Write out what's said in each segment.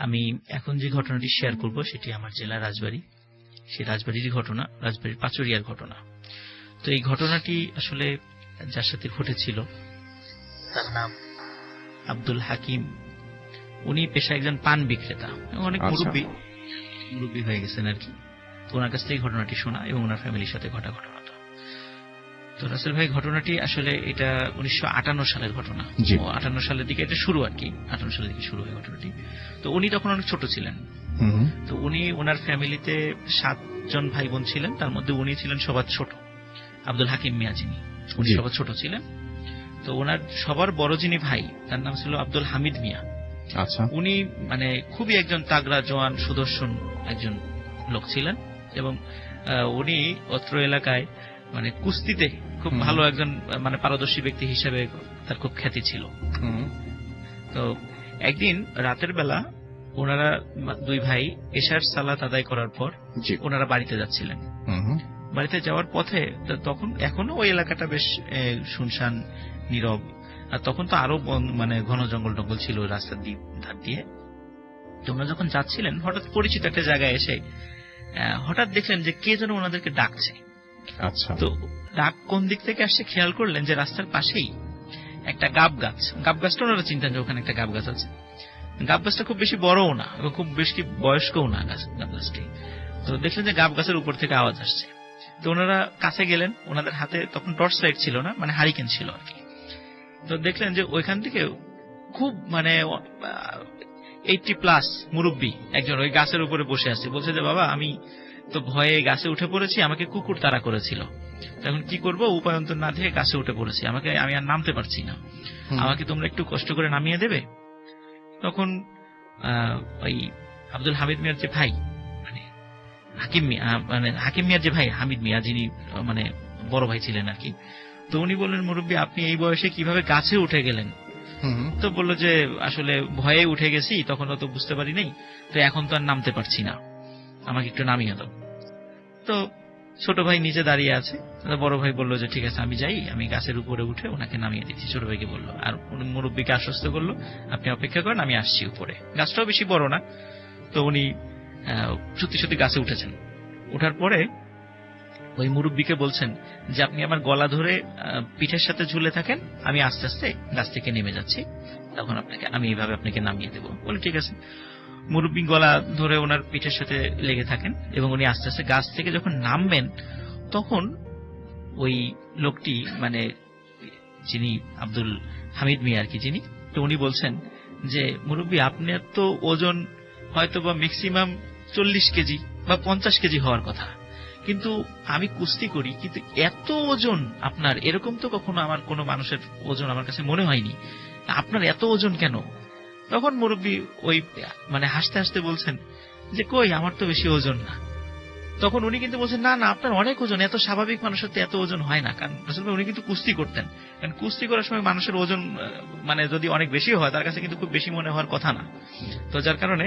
আমি এখন যে ঘটনাটি শেয়ার করব সেটি আমার জেলা রাজবাড়ী, সেই রাজবাড়িরই ঘটনা, রাজবাড়ির পাচুরিয়ার ঘটনা। তো এই ঘটনাটি আসলে যার সাথে ঘটেছিল তার মুনাম আব্দুল হাকিম। উনি পেশায় একজন পান বিক্রেতা, অনেক মুরব্বী হয়ে গেছেন আর কি। তো ওনার কাছ থেকে ঘটনাটি শোনা এবং ওনার ফ্যামিলির সাথে ঘটা ঘটনাটা। তো রাসেল ভাই, ঘটনাটি আসলে এটা 1958 সালের ঘটনা। 58 সালের দিকে এটা শুরু আর কি, 58 সালের দিকে শুরু হয় ঘটনাটি। তো উনি তখন অনেক ছোট ছিলেন। তো উনি ওনার ফ্যামিলিতে 7 জন ভাই বোন ছিলেন, তার মধ্যে উনি ছিলেন সবার ছোট। আব্দুল হাকিম মিয়া যিনি, উনি সবার ছোট ছিলেন। তো ওনার সবার বড় যিনি ভাই, তার নাম ছিল আব্দুল হামিদ মিয়া। আচ্ছা, উনি মানে খুবই একজন তাগড়া জওয়ান সুদর্শন একজন লোক ছিলেন এবং উনি অত্র এলাকায় মানে কুস্তিতে খুব ভালো একজন মানে পারদর্শী ব্যক্তি হিসেবে তার খুব খ্যাতি ছিল। তো একদিন রাতের বেলা ওনারা দুই ভাই এশার সালাত আদায় করার পর ওনারা বাড়িতে যাচ্ছিলেন। বাড়িতে যাওয়ার পথে তখন এখনো ওই এলাকাটা বেশ শুনশান নীরব, আর তখন তো আরো মানে ঘন জঙ্গল টঙ্গল ছিল রাস্তার ধার দিয়ে। তোমরা যখন যাচ্ছিলেন হঠাৎ পরিচিত একটা জায়গায় এসে হঠাৎ দেখলেন যে কে যেন ওনাদেরকে ডাকছে। আচ্ছা, তো ডাক কোন দিক থেকে আসছে খেয়াল করলেন যে রাস্তার পাশেই একটা গাব গাছ। গাব গাছটা ওনারা চিন্তান যে ওখানে একটা গাব গাছ আছে। গাব গাছটা খুব বেশি বড়ও না এবং খুব বেশি বয়স্কও না গাব গাছটি। তো দেখলেন যে গাব গাছের উপর থেকে আওয়াজ আসছে। তো ওনারা কাছে গেলেন, ওনাদের হাতে তখন টর্চ লাইট ছিল না, মানে হারিকেন ছিল আর কি। তো দেখলেন যে ওইখান থেকে খুব মানে 80+ মুরব্বী একজন ওই গাছের উপরে বসে আছে। বলছে যে বাবা, আমি তো ভয়ে গাছে উঠে পড়েছি, আমাকে কুকুর তাড়া করেছিল, এখন কি করব উপায়ন্তর না দেখে গাছে উঠে পড়েছি, আমি আর নামতে পারছি না, আমাকে তোমরা একটু কষ্ট করে নামিয়ে দেবে? তখন ওই আব্দুল হামিদ মিয়ার যে ভাই, মানে হাকিম মিয়ার যে ভাই হামিদ মিয়া, যিনি মানে বড় ভাই ছিলেন আর কি, তো উনি বললেন, মুরব্বী আপনি এই বয়সে কিভাবে গাছে উঠে গেলেন? তো বললো যে আসলে ভয়ে উঠে গেছি, তখন তো বুঝতে পারি নাই, তো এখন তো আর নামতে পারছি না, আমাকে একটু নামিয়ে দাও। তো ছোট ভাই নিচে দাঁড়িয়ে আছে, বড় ভাই বললো যে ঠিক আছে আমি যাই, আমি গাছের উপরে উঠে ওনাকে নামিয়ে দিচ্ছি। ছোট ভাইকে বললো, আর মুরব্বীকে আশ্বস্ত করলো আপনি অপেক্ষা করেন, আমি আসছি উপরে। গাছটাও বেশি বড় না। তো উনি সত্যি সত্যি গাছে উঠেছেন। ওঠার পরে ওই মুরব্বীকে বলছেন যে আপনি আমার গলা ধরে পিঠের সাথে ঝুলে থাকেন, আমি আস্তে আস্তে গাছ থেকে নেমে যাচ্ছি, তখন আমি এইভাবে আপনাকে নামিয়ে দেবো। বলে ঠিক আছে। মুরব্বী গলা ধরে ওনার পিঠের সাথে লেগে থাকেন এবং উনি আস্তে আস্তে গাছ থেকে যখন নামবেন, তখন ওই লোকটি মানে যিনি আব্দুল হামিদ মিয়া আর কি যিনি, তো উনি বলছেন যে মুরব্বী আপনার তো ওজন হয়তো বা ম্যাক্সিমাম 40 কেজি বা 50 কেজি হওয়ার কথা, কিন্তু আমি কুস্তি করি, কিন্তু এত ওজন আপনার, এরকম তো কখনো আমার কোনো মানুষের ওজন আমার কাছে মনে হয়নি, আপনার এত ওজন কেন? তখন মুরব্বী ওই মানে হাসতে হাসতে বলছেন যে কই, আমার তো বেশি ওজন না। তখন উনি কিন্তু বলছেন না না, আপনার অনেক ওজন, এত স্বাভাবিক মানুষের তো এত ওজন হয় না। কারণ আসলে উনি কিন্তু কুস্তি করতেন, কারণ কুস্তি করার সময় মানুষের ওজন মানে যদি অনেক বেশি হয় তার কাছে কিন্তু খুব বেশি মনে হওয়ার কথা না। তো যার কারণে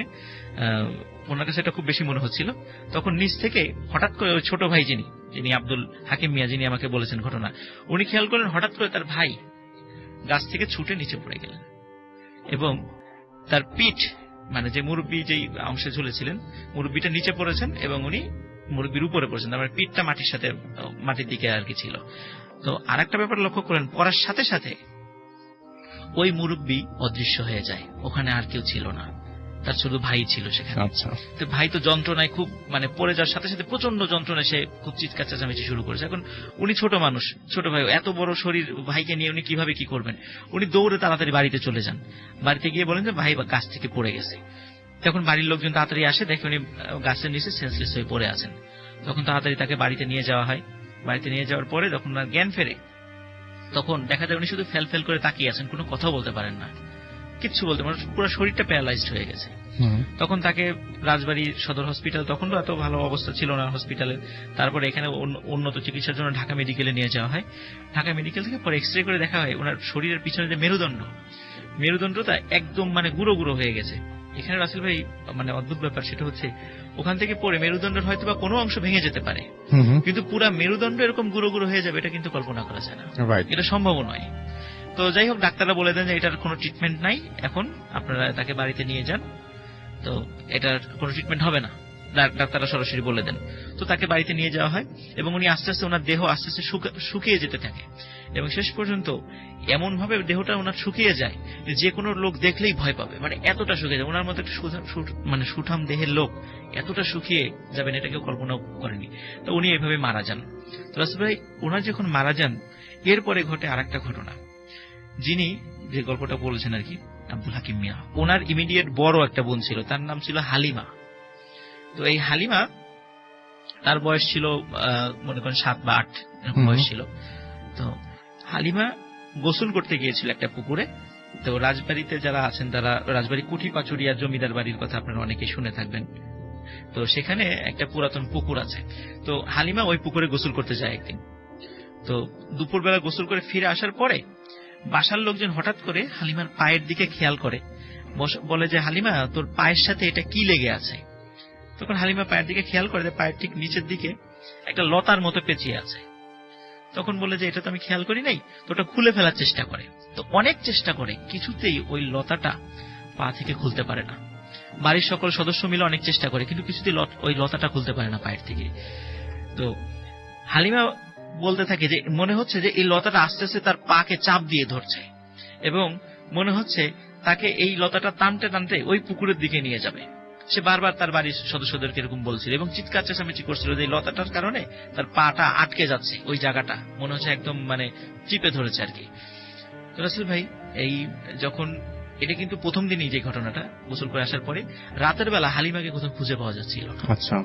ওনার কাছে এটা খুব বেশি মনে হচ্ছিল। তখন নিচ থেকে হঠাৎ করে ওই ছোট ভাই যিনি আব্দুল হাকিম মিয়া, যিনি আমাকে বলেছেন ঘটনা, উনি খেয়াল করলেন হঠাৎ করে তার ভাই গাছ থেকে ছুটে নিচে পড়ে গেলেন এবং তার পিঠ মানে যে মুরব্বী যেই অংশে ঝুলেছিলেন, মুরব্বীটা নিচে পড়েছেন এবং উনি মুরব্বীর উপরে পড়েছেন, তার মানে পিঠটা মাটির দিকে আর কি ছিল। তো আর একটা ব্যাপার লক্ষ্য করেন, পড়ার সাথে সাথে ওই মুরব্বী অদৃশ্য হয়ে যায়, ওখানে আর কেউ ছিল না, তার শুধু ভাই ছিল সেখানে। তো ভাই তো যন্ত্রণায় খুব মানে পড়ে যাওয়ার সাথে সাথে প্রচন্ড যন্ত্রণায় সে খুব চিৎকার চেঁচামেচি শুরু করেছে। এখন উনি ছোট মানুষ, ছোট ভাই, এত বড় শরীর, ভাইকে নিয়ে উনি কিভাবে কি করবেন? উনি দৌড়ে তাড়াতাড়ি বাড়িতে চলে যান। বাড়িতে গিয়ে বলেন যে ভাই গাছ থেকে পড়ে গেছে। তখন বাড়ির লোকজন তাড়াতাড়ি আসে, দেখে উনি গাছের নিচে সেন্সলেস হয়ে পড়ে আছেন। তখন তাড়াতাড়ি তাকে বাড়িতে নিয়ে যাওয়া হয়। বাড়িতে নিয়ে যাওয়ার পরে যখন ওনার জ্ঞান ফেরে, তখন দেখা যায় উনি শুধু ফেল ফেল করে তাকিয়ে আছেন, কোনো কথাও বলতে পারেন না, কিচ্ছু বলতে পারেন, পুরো শরীরটা প্যারালাইজড হয়ে গেছে। তখন তাকে রাজবাড়ী সদর হসপিটাল, তখন তো এত ভালো অবস্থা ছিল না হসপিটালের, তারপরে এখানে উন্নত চিকিৎসার জন্য ঢাকা মেডিকেলে নিয়ে যাওয়া হয়। ঢাকা মেডিকেল থেকে পরে এক্স রে করে দেখা হয় ওনার শরীরের পিছনে যে মেরুদণ্ডটা একদম মানে গুঁড়ো গুঁড়ো হয়ে গেছে। এখানে রাসেল ভাই মানে অদ্ভুত ব্যাপার সেটা হচ্ছে, ওখান থেকে পরে মেরুদণ্ডের হয়তো বা কোনো অংশ ভেঙে যেতে পারে, কিন্তু পুরা মেরুদণ্ড এরকম গুঁড়ো গুঁড়ো হয়ে যাবে এটা কিন্তু কল্পনা করা যায় না, এটা সম্ভব নয়। তো যাই হোক, ডাক্তাররা বলে দেন যে এটার কোনো ট্রিটমেন্ট নাই, এখন আপনারা তাকে বাড়িতে নিয়ে যান। তো এটার কোনো ট্রিটমেন্ট হবে না, ডাক্তাররা সরাসরি বলে দেন। তো তাকে বাড়িতে নিয়ে যাওয়া হয় এবং উনি আস্তে আস্তে ওনার দেহ আস্তে আস্তে শুকিয়ে যেতে থাকে এবং শেষ পর্যন্ত এমন ভাবে দেহটা ওনার শুকিয়ে যায় যে কোনো লোক দেখলেই ভয় পাবে, মানে এতটা শুকিয়ে যায়। ওনার মতো একটা মানে সুঠাম দেহের লোক এতটা শুকিয়ে যাবেন এটা কেউ কল্পনাও করেনি। তো উনি এইভাবে মারা যান। তো রাসেল ভাই ওনার যখন মারা যান এরপরে ঘটে আর একটা ঘটনা। যিনি যে গল্পটা বলেছেন আর কি, আব্দুল হাকিম মিয়া, ওনার ইমিডিয়েট বড় একটা বোন ছিল, তার নাম ছিল হালিমা। তো এই হালিমা, তার বয়স ছিল মনে করেন 7 বা 8 এরকম বয়স ছিল। তো হালিমা গোসল করতে গিয়েছিল একটা পুকুরে। তো রাজবাড়িতে যারা আছেন তারা, রাজবাড়ি কুঠি পাচুরিয়া জমিদার বাড়ির কথা আপনারা অনেকেই শুনে থাকবেন। তো সেখানে একটা পুরাতন পুকুর আছে। তো হালিমা ওই পুকুরে গোসল করতে যায় একদিন। তো দুপুরবেলা গোসল করে ফিরে আসার পরে বাসার লোকজন হঠাৎ করে হালিমার পায়ের দিকে খেয়াল করে, বলে যে হালিমা তোর পায়ের সাথে এটা কি লেগে আছে। তখন হালিমা পায়ের দিকে খেয়াল করে পায়ের ঠিক নিচের দিকে একটা লতার মতো পেঁচিয়ে আছে। তখন বলে যে এটা তো আমি খেয়াল করি নাই। তো ওটা খুলে ফেলার চেষ্টা করে। তো অনেক চেষ্টা করে, কিছুতেই ওই লতাটা পা থেকে খুলতে পারে না। বাড়ির সকল সদস্য মিলে অনেক চেষ্টা করে, কিন্তু কিছুতেই ওই লতাটা খুলতে পারে না পায়ের থেকে। তো হালিমা বলতে থাকে যে মনে হচ্ছে যে এই লতাটা আস্তে আস্তে তার পাকে চাপ দিয়ে ধরছে এবং মনে হচ্ছে তাকে এই লতাটা টানতে টানতে ওই পুকুরের দিকে নিয়ে যাবে। সে বারবার তার বাড়ির সদস্যদেরকে এরকম বলছিল এবং চিৎকার চেঁচামেচি করছিল যে এই লতাটার কারণে তার পাটা আটকে যাচ্ছে, ওই জায়গাটা মনে হচ্ছে একদম মানে চিপে ধরেছে আর কি। তো রাসেল ভাই এই যখন এটা কিন্তু প্রথম দিনই যে ঘটনাটা, গোসল করে আসার পরে রাতের বেলা হালিমাকে কোথাও খুঁজে পাওয়া যাচ্ছিল না। আচ্ছা,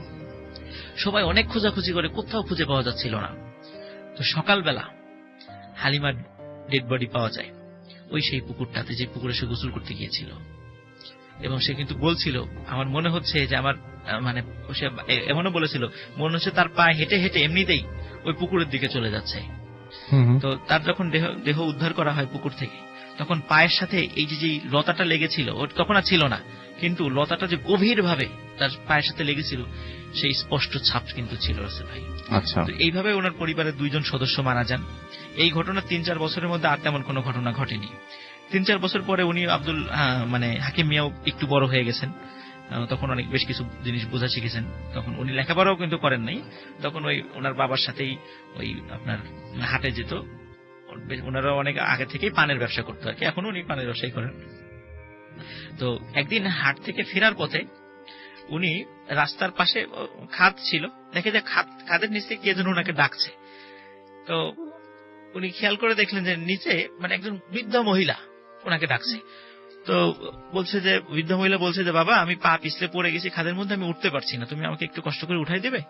সবাই অনেক খোঁজাখুঁজি করে, কোথাও খুঁজে পাওয়া যাচ্ছিল না। তো সকালবেলা হালিমার ডেড বডি পাওয়া যায় ওই সেই পুকুরটাতে, যে পুকুরে সে গোসল করতে গিয়েছিল। এবং সে কিন্তু বলছিল আমার মনে হচ্ছে যে আমার মানে সে এমনও বলেছিল মনে হচ্ছে তার পা হেঁটে হেঁটে এমনিতেই ওই পুকুরের দিকে চলে যাচ্ছে। তো তার যখন দেহ উদ্ধার করা হয় পুকুর থেকে, তখন পায়ের সাথে এই যে লতাটা লেগেছিল ওর তখন আর ছিল না, কিন্তু লতাটা যে গভীর ভাবে তার পায়ের সাথে লেগেছিল সেই স্পষ্ট ছাপ কিন্তু ছিল রাসেল ভাই। আচ্ছা, তো এইভাবে ওনার পরিবারের 2 জন সদস্য মারা যান। এই ঘটনা 3-4 বছরের মধ্যে আর তেমন কোনো ঘটনা ঘটেনি। 3-4 বছর পরে উনি মানে হাকিম মিয়াও একটু বড় হয়ে গেছেন, তখন অনেক বেশ কিছু জিনিস বোঝা শিখেছেন। তখন উনি লেখাপড়াও কিন্তু করেন নাই, তখন ওই ওনার বাবার সাথেই ওই আপনার হাটে যেত। ওনারা অনেক আগে থেকেই পানের ব্যবসা করতো আর কি, এখন উনি পানের ব্যবসাই করেন। তো একদিন হাট থেকে ফেরার পথে উনি রাস্তার পাশে খাদ ছিল, দেখে যে খাদের নিচে কে যেন ওনাকে ডাকছে। তো উনি খেয়াল করে দেখলেন যে নিচে মানে একজন বৃদ্ধ মহিলা ওনাকে ডাকছে। তো বলছে যে বৃদ্ধ মহিলা বলছে যে বাবা আমি পা পিছলে পড়ে গেছি খাদের মধ্যে, আমি উঠতে পারছি না, তুমি আমাকে একটু কষ্ট করে উঠাই দেবে।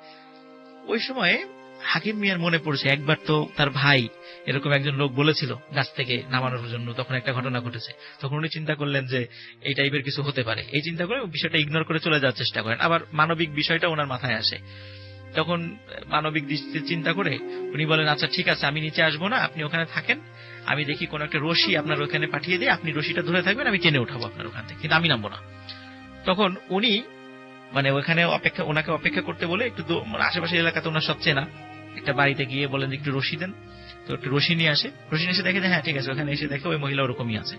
ওই সময় হাকিম মিয়ার মনে পড়েছে একবার তো তার ভাই এরকম একজন লোক বলেছিল গাছ থেকে নামানোর জন্য, তখন একটা ঘটনা ঘটেছে। তখন উনি চিন্তা করলেন যে এই টাইপের কিছু হতে পারে, এই চিন্তা করে বিষয়টা ইগনোর করে চলে যাওয়ার চেষ্টা করেন। আবার মানবিক বিষয়টা ওনার মাথায় আসে, তখন মানবিক দৃষ্টিতে চিন্তা করে উনি বলেন আচ্ছা ঠিক আছে আমি নিচে আসবো না, আপনি ওখানে থাকেন, আমি দেখি কোন একটা রশি আপনার ওখানে পাঠিয়ে দিই, আপনি রশিটা ধরে থাকবেন, আমি টেনে উঠাবো আপনার ওখান থেকে, কিন্তু আমি নামবো না। তখন উনি মানে ওখানে ওনাকে অপেক্ষা করতে বলে একটু আশেপাশের এলাকাতে ওনার সব চেনা একটা বাড়িতে গিয়ে বলেন একটু রশি দেন। তো একটু রশি নিয়ে আসে, রশি নিয়ে এসে দেখে যে হ্যাঁ ঠিক আছে, ওখানে এসে দেখে ওই মহিলা ওরকমই আছে।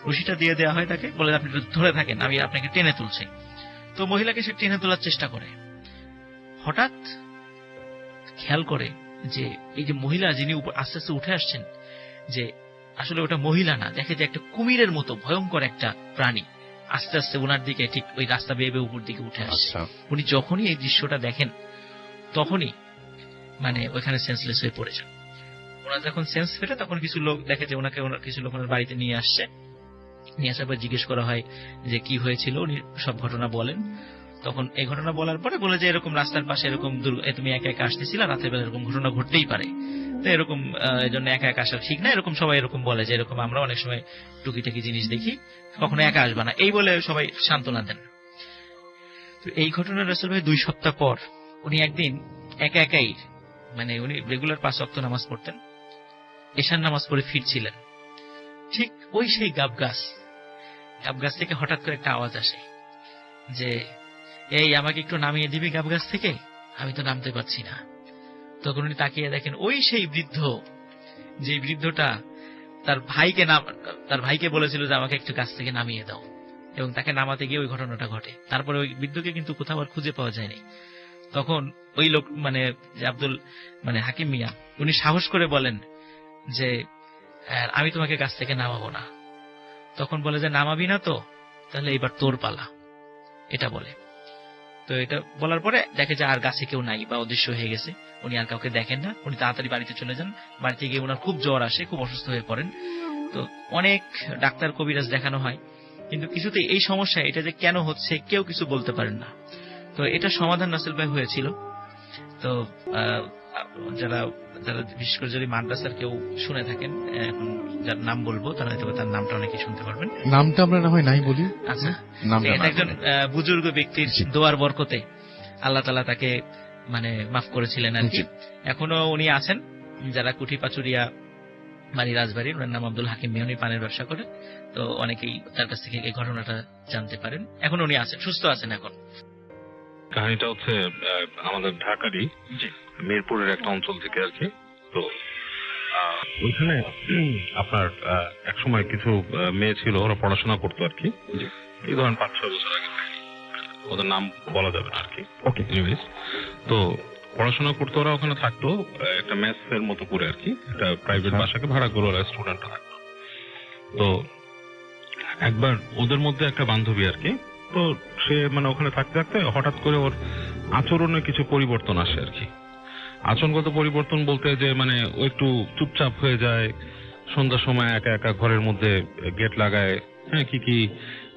রশিটা দিয়ে দেওয়া হয় তাকে, বলে আপনি ধরে থাকেন, আমি আপনাকে টেনে তুলছি। তো মহিলাকে সে টেনে তোলার চেষ্টা করে, হঠাৎ খেয়াল করে যে এই যে মহিলা যিনি আস্তে আস্তে উঠে আসছেন, যে আসলে ওটা মহিলা না, দেখে যে একটা কুমিরের মতো ভয়ঙ্কর একটা প্রাণী আস্তে আস্তে ওনার দিকে ঠিক ওই রাস্তা বেয়ে বেয়ে উপর দিকে উঠে আসছে। উনি যখনই এই দৃশ্যটা দেখেন তখনই মানে ওইখানে সেন্সলেস হয়ে পড়ে যান। ওনার যখন সেন্স ফেরে তখন কিছু লোক দেখে যে ওনাকে কিছু লোক ওনার বাড়িতে নিয়ে আসছে, নিয়ে আসার পর জিজ্ঞেস করা হয় যে কি হয়েছিল, উনি সব ঘটনা বলেন। তখন এই ঘটনা বলার পরে বলে যে এরকম রাস্তার পাশে এরকম তুমি একা একা আসতেছিল, রাতের বেলা এরকম ঘটনা ঘটতেই পারে, তো এরকম এই জন্য একা একা আসা ঠিক না, এরকম সবাই এরকম বলে যে এরকম আমরা অনেক সময় টুকিটাকি জিনিস দেখি, কখনো একা আসবা না, এই বলে সবাই সান্ত্বনা দেন। তো এই ঘটনা রাসূল ভাই 2 সপ্তাহ পর উনি একদিন একা একাই মানে উনি রেগুলার 5 ওয়াক্ত নামাজ পড়তেন, এশার নামাজ পড়ে ফিরছিলেন, ঠিক ওই সেই গাব গাছ থেকে হঠাৎ করে একটা আওয়াজ আসে যে এই আমাকে একটু নামিয়ে দিবি গাব গাছ থেকে, আমি তো নামতে পারছি না। তখন উনি তাকিয়ে দেখেন ওই সেই বৃদ্ধ, যে বৃদ্ধটা তার ভাইকে বলেছিল যে আমাকে একটু গাছ থেকে নামিয়ে দাও। এবং তাকে নামাতে গিয়ে ওই ঘটনাটা ঘটে। তারপরে ওই বৃদ্ধকে কিন্তু কোথাও আর খুঁজে পাওয়া যায়নি। তখন ওই লোক মানে যে আব্দুল মানে হাকিম মিয়া উনি সাহস করে বলেন যে আমি তোমাকে গাছ থেকে নামাবো না। তখন বলে যে নামাবি না তো, তাহলে এবার তোর পালা, এটা বলে। তো এটা বলার পরে দেখে যে আর গাছে কেউ নাই বা অদৃশ্য হয়ে গেছে, উনি আর কাউকে দেখেন না। উনি তাড়াতাড়ি বাড়িতে চলে যান। বাড়িতে গিয়ে ওনার খুব জ্বর আসে, খুব অসুস্থ হয়ে পড়েন। তো অনেক ডাক্তার কবিরাজ দেখানো হয়, কিন্তু কিছুতে এই সমস্যা এটা যে কেন হচ্ছে কেউ কিছু বলতে পারেন না। তো এটা সমাধান নাসিল ভাই হয়েছিল। তো যারা যারা বিশেষ করে যদি মাদ্রাসার কেউ শুনে থাকেন, এখন যার নাম বলবো তারা হয়তো তার নামটা অনেকে শুনতে পারবেন। নামটা আমরা না হয় নাই বলি। আচ্ছা, এটা একজন বুজুর্গ ব্যক্তির দোয়ার বরকতে আল্লাহ তাআলা তাকে মানে মাফ করেছিলেন আর কি। এখনো উনি আছেন, যারা কুঠি পাচুরিয়া বাড়ি রাজবাড়ির, ওনার নাম আব্দুল হাকিম মিয়া, উনি পানের ব্যবসা করে। তো অনেকেই তার কাছ থেকে এই ঘটনাটা জানতে পারেন। এখন উনি আছেন, সুস্থ আছেন এখন। কাহিনীটা হচ্ছে আমাদের ঢাকারই মিরপুরের একটা অঞ্চল থেকে আর কি। তো ওইখানে আপনার এক সময় কিছু মেয়ে ছিল, ওরা পড়াশোনা করতো আর কি। এই ধরেন 5-6 বছর আগে, ওদের নাম বলা যাবে না আর কি। ওকে, এনিওয়েজ, তো পড়াশোনা করতো ওরা, ওখানে থাকতো একটা মেসের মতো করে আর কি, একটা প্রাইভেট বাসাকে ভাড়া করে ওরা স্টুডেন্টরা থাকতো। তো একবার ওদের মধ্যে একটা বান্ধবী আর কি, তো সে মানে ওখানে থাকতে থাকতে হঠাৎ করে ওর আচরণে কিছু পরিবর্তন আসে আর কি। আচরণগত পরিবর্তন বলতে যে মানে ও একটু চুপচাপ হয়ে যায়, সন্ধ্যার সময় একা একা ঘরের মধ্যে গেট লাগায়, হ্যাঁ, কি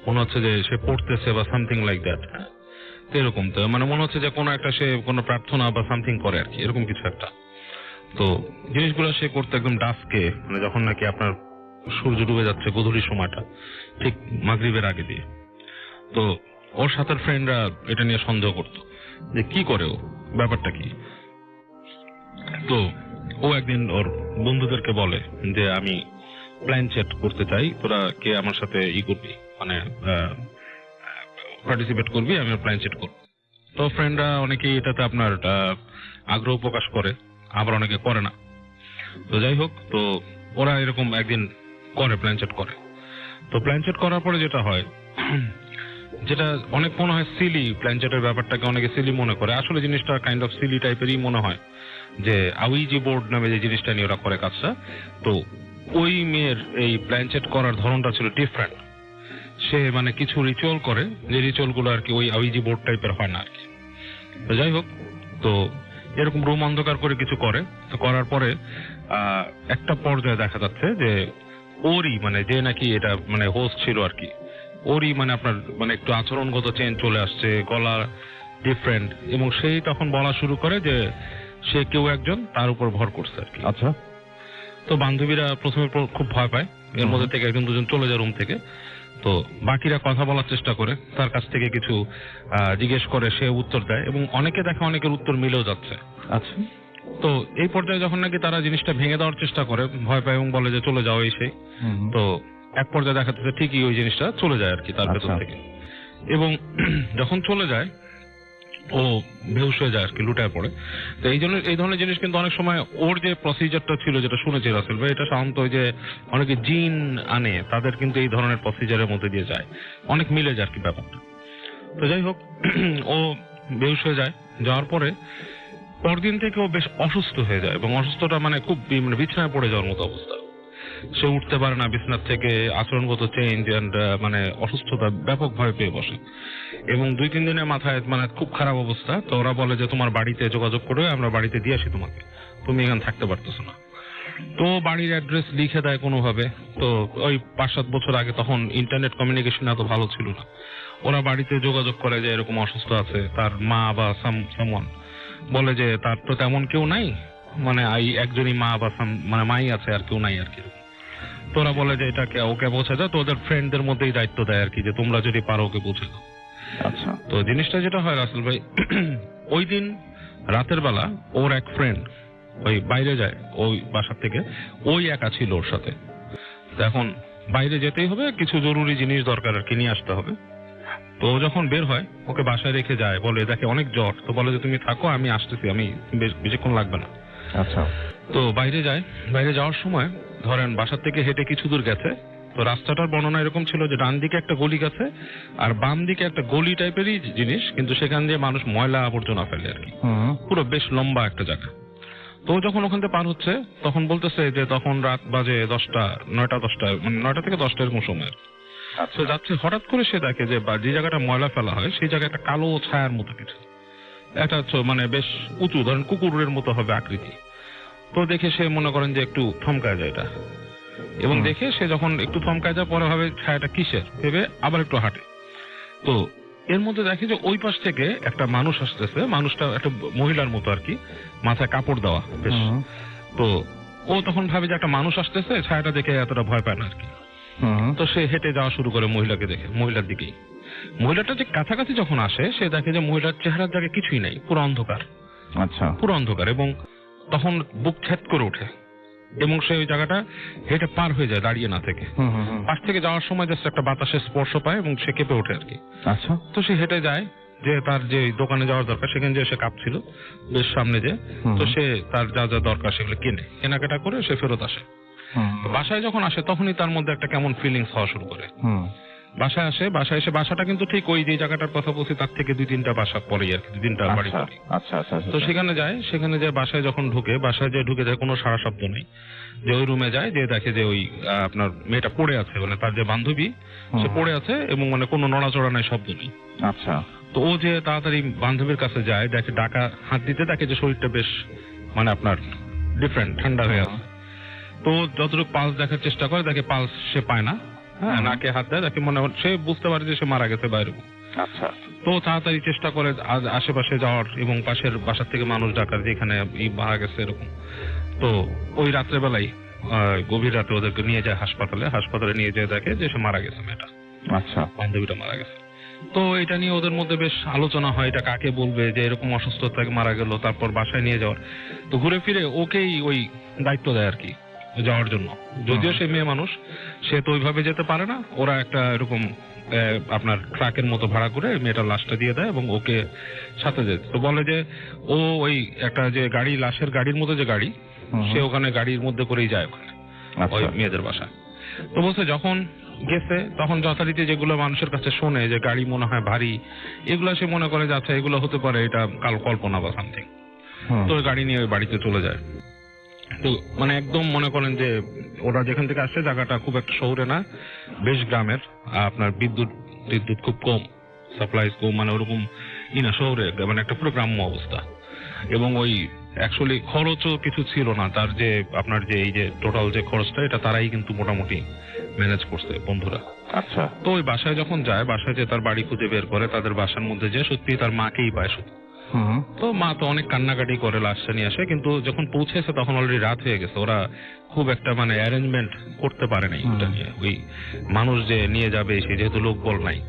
মনে হচ্ছে যে সে পড়তেছে বা সামথিং লাইক দ্যাট। এরকম তো মানে মনে হচ্ছে যে কোনো একটা সে কোনো প্রার্থনা বা সামথিং করে আর কি, এরকম কিছু একটা। তো জিনিসগুলো সে করতে একদম ডাস্কে, মানে যখন নাকি আপনার সূর্য ডুবে যাচ্ছে গধূলির সময়টা, ঠিক মাগরিবের আগে দিয়ে। তো ওর সাথে ফ্রেন্ডরা এটা নিয়ে সন্দেহ করতো যে কি করে ও, ব্যাপারটা কি। তো ও একদিন ওর বন্ধুদেরকে বলে যে আমি প্ল্যান সেট করতে চাই, তোরা কে আমার সাথে করবি, মানে পার্টিসিপেট করবি, আমি প্ল্যান সেট করবো। তো ফ্রেন্ডরা অনেকেই এটাতে আপনার আগ্রহ প্রকাশ করে, আবার অনেকে করে না। তো যাই হোক, তো ওরা এরকম একদিন করে, প্ল্যান সেট করে। তো প্ল্যান সেট করার পরে যেটা হয়, যেটা অনেক মনে হয় সিলি, প্ল্যান সেটের ব্যাপারটাকে অনেকে সিলি মনে করে, আসলে জিনিসটা কাইন্ড অফ সিলি টাইপেরই মনে হয়। যে আউইজি বোর্ড নামে যে জিনিসটা নিয়ে ওরা করে কাজটা, তো ওই মেয়ের এই প্ল্যান সেট করার ধরনটা ছিল ডিফারেন্ট। সে মানে কিছু রিচুয়াল করে, যে রিচুয়াল গুলো আর কি ওই আউইজি বোর্ড টাইপের হয় না আর কি। তো যাই হোক, তো এরকম রুম অন্ধকার করে কিছু করে। তো করার পরে একটা পর্যায়ে দেখা যাচ্ছে যে ওরই মানে যে নাকি এটা মানে হোস্ট ছিল আর কি, ওরই মানে আপনার মানে একটু আচরণগত চেঞ্জ চলে আসছে, গলা ডিফারেন্ট, এবং সেই তখন বলা শুরু করে যে সে কেউ একজন তার উপর ভর করছে আর কি। আচ্ছা, তো বান্ধবীরা প্রথমে খুব ভয় পায়, এর মধ্যে থেকে একজন দুজন চলে যায় রুম থেকে। তো বাকিরা কথা বলার চেষ্টা করে, তার কাছ থেকে কিছু জিজ্ঞেস করে, সে উত্তর দেয়, এবং অনেকে দেখে অনেকের উত্তর মিলেও যাচ্ছে। আচ্ছা, তো এই পর্যায়ে যখন নাকি তারা জিনিসটা ভেঙে দেওয়ার চেষ্টা করে, ভয় পায় এবং বলে যে চলে যাও এই সেই, তো এক পর্যায়ে দেখা যাচ্ছে ঠিকই ওই জিনিসটা চলে যায় আর কি তার ভেতর থেকে। এবং যখন চলে যায় ও বেহুশ হয়ে যায় আর কি, লুটায় পড়ে। তো এই ধরনের জিনিস কিন্তু অনেক সময় ওর যে প্রসিজারটা ছিল, যেটা শুনেছি রাসেল ভাই, এটা সাধারণত ওই যে অনেকে জিন আনে, তাদের কিন্তু এই ধরনের প্রসিজারের মধ্যে দিয়ে যায়, অনেক মিলে যায় আর কি ব্যাপারটা। তো যাই হোক, ও বেহুশ হয়ে যায়, যাওয়ার পরে পরদিন থেকে ও বেশ অসুস্থ হয়ে যায়, এবং অসুস্থটা মানে খুব মানে বিছানায় পড়ে যাওয়ার মতো অবস্থা। সে উঠতে পারে না বিছানার থেকে, আচরণগত চেঞ্জ এন্ড মানে অসুস্থতা ব্যাপকভাবে পেয়ে বসে, এবং 2-3 দিনের মাথায় মানে খুব খারাপ অবস্থা। তো ওরা বলে যে তোমার বাড়িতে যোগাযোগ করে আমরা বাড়িতে দিয়ে আসি তোমাকে, তুমি এখানে থাকতে পারতেছো না। তো বাড়ির অ্যাড্রেস লিখে দেয় কোনোভাবে। তো ওই 5-7 বছর আগে, তখন ইন্টারনেট কমিউনিকেশন এত ভালো ছিল না, ওরা বাড়িতে যোগাযোগ করে যে এরকম অসুস্থ আছে তার মা বা সামওয়ান, বলে যে তার তো তেমন কেউ নাই, মানে একজনই মা বা মানে মাই আছে, আর কেউ নাই আর কি। তোরা বলে যে এটাকে ওকে পৌঁছে দাও, তো ওদের ফ্রেন্ডদের মধ্যেই দায়িত্ব দেয় আর কি, যে তোমরা যদি পারো ওকে পৌঁছে দাও। আচ্ছা, তো জিনিসটা যেটা হয় রাসেল ভাই, ওই দিন রাতের বেলা ওর এক ফ্রেন্ড ওই বাইরে যায় ওই বাসা থেকে, ওই একা ছিল ওর সাথে। এখন বাইরে যেতেই হবে, কিছু জরুরি জিনিস দরকার আর কি, নিয়ে আসতে হবে। তো যখন বের হয়, ওকে বাসায় রেখে যায়, বলে দেখে অনেক জ্বর, তো বলে যে তুমি থাকো, আমি আসতেছি, আমি বেশিক্ষণ লাগবে না। আচ্ছা, তো বাইরে যায়। বাইরে যাওয়ার সময় ধরেন বাসার থেকে হেঁটে কিছু দূর গেছে, তো রাস্তাটার বর্ণনা এরকম ছিল যে ডান দিকে একটা গলি গেছে আর বাম দিকে একটা গলি টাইপেরই জিনিস, কিন্তু সেখান দিয়ে মানুষ ময়লা আবর্জনা ফেলে আর কি। পুরো বেশ লম্বা একটা জায়গা। তো ও যখন ওখান থেকে পার হচ্ছে তখন বলতেছে যে তখন রাত বাজে 9টা 10টা, মানে 9টা থেকে 10টা এরকম সময়। আচ্ছা। তো যাচ্ছে, হঠাৎ করে সে দেখে যে যে জায়গাটা ময়লা ফেলা হয় সেই জায়গায় একটা কালো ছায়ার মতো কিছু একটা মানে বেশ উঁচু, ধরেন কুকুরের মতো হবে আকৃতি। তো দেখে সে মনে করেন যে একটু থমকায় যায় এটা, এবং দেখে সে যখন একটু থমকায় যায় পরে ভাবে ছায়াটা কিসের, ভেবে আবার একটু হাঁটে। তো এর মধ্যে দেখে যে ওই পাশ থেকে একটা মানুষ আসতেছে, মানুষটা একটা মহিলার মতো আর কি, মাথায় কাপড় দেওয়া বেশ। তো ও তখন ভাবে যে একটা মানুষ আসতেছে, ছায়াটা দেখে এতটা ভয় পায় না আর কি। তো সে হেঁটে যাওয়া শুরু করে মহিলাকে দেখে, মহিলার দিকেই। মহিলাটা যে কাছাকাছি যখন আসে সে দেখে যে মহিলার চেহারার জায়গায় কিছুই নাই, পুরো অন্ধকার। আচ্ছা। পুরো অন্ধকার, এবং তখন বুক ছেদ করে ওঠে এবং সে ওই জায়গাটা হেঁটে পার হয়ে যায় দাঁড়িয়ে না থেকে। পাশ থেকে যাওয়ার সময় জাস্ট একটা বাতাসের স্পর্শ পায় এবং সে কেঁপে ওঠে আর কি। আচ্ছা। তো সে হেঁটে যায় যে তার যে দোকানে যাওয়ার দরকার, সেখানে যে সে কাঁপছিল বেশ সামনে যে, তো সে তার যা যা দরকার সেগুলো কেনাকাটা করে সে ফেরত আসে। বাসায় যখন আসে তখনই তার মধ্যে একটা কেমন ফিলিংস হওয়া শুরু করে। বাসায় আসে, বাসায় এসে বাসাটা কিন্তু ঠিক ওই যে জায়গাটার কথা বলছি তার থেকে 2-3টা বাসা পরেই আর কি, 2-3টা বাড়ি পরে। আচ্ছা আচ্ছা। তো সেখানে যায়, সেখানে যে বাসায় যখন ঢুকে, বাসায় যে ঢুকে যায় কোনো সারা শব্দ নেই। যে ওই রুমে যায়, যে দেখে যে ওই আপনার মেয়েটা পড়ে আছে, মানে তার যে বান্ধবী সে পড়ে আছে এবং মানে কোনো নড়াচড়া নাই, শব্দ নেই। আচ্ছা। তো ও যে তাড়াতাড়ি বান্ধবীর কাছে যায়, দেখে ডাকা হাত দিতে দেখে যে শরীরটা বেশ মানে আপনার ডিফারেন্ট, ঠান্ডা হয়ে আছে। তো যতটুকু পালস দেখার চেষ্টা করে, দেখে পালস সে পায় না। হ্যাঁ, নাকে হাত দেয়, দেখে মনে সে বুঝতে পারে যে সে মারা গেছে বাইরে। আচ্ছা। তো তাড়াতাড়ি চেষ্টা করে আশেপাশে যাওয়ার এবং পাশের বাসার থেকে মানুষ ডাকার যেখানে মারা গেছে এরকম। তো ওই রাত্রেবেলায় গভীর রাতে ওদেরকে নিয়ে যায় হাসপাতালে নিয়ে যেয়ে দেখে যে সে মারা গেছে, মেয়েটা। আচ্ছা। বান্ধবীটা মারা গেছে। তো এটা নিয়ে ওদের মধ্যে বেশ আলোচনা হয়, এটা কাকে বলবে যে এরকম অসুস্থতায় মারা গেল, তারপর বাসায় নিয়ে যাওয়ার। তো ঘুরে ফিরে ওকেই ওই দায়িত্ব দেয় আর কি যাওয়ার জন্য, যদিও সে মেয়ে মানুষ, সে তো ওইভাবে যেতে পারে না। ওরা একটা এরকম আপনার ট্রাকের মতো ভাড়া করে মেয়েটার লাশটা দিয়ে দেয় এবং ওকে সাথে যেতে। তো বলে যে ও ওই একটা যে গাড়ি, লাশের গাড়ির মতো যে গাড়ি, সে ওখানে গাড়ির মধ্যে করেই যায় ওখানে ওই মেয়েদের বাসায়। তো বলছে যখন গেছে তখন যথারীতি যেগুলো মানুষের কাছে শোনে যে গাড়ি মনে হয় ভারী, এগুলো সে মনে করে যে আচ্ছা এগুলো হতে পারে এটা কাল কল্পনা বা সামথিং। তো ওই গাড়ি নিয়ে ওই বাড়িতে চলে যায়। তো মানে একদম মনে করেন যে ওরা যেখান থেকে আসছে জায়গাটা খুব একটা শহরে না, বেশ গ্রামের। আপনার বিদ্যুৎ খুব কম, সাপ্লাইজ কম, মানে ওরকম না শহরে, মানে একটা পুরো গ্রাম্য অবস্থা। এবং ওই অ্যাকচুয়ালি খরচও কিছু ছিল না, তার যে আপনার যে এই যে টোটাল যে খরচটা এটা তারাই কিন্তু মোটামুটি ম্যানেজ করছে বন্ধুরা। আচ্ছা। তো ওই বাসায় যখন যায়, বাসায় যে তার বাড়ি খুঁজে বের করে, তাদের বাসার মধ্যে যে সত্যি তার মাকেই পায় শুধু। তো মা তো অনেক কান্নাকাটি করে লাশটা নিয়ে আসে, কিন্তু যখন পৌঁছেছে তখন অলরেডি রাত হয়ে গেছে। ওরা খুব একটা মানে অ্যারেঞ্জমেন্ট করতে পারে নাই ওটা নিয়ে, ওই মানুষ যে নিয়ে যাবে সে যেহেতু লোক বল নাই।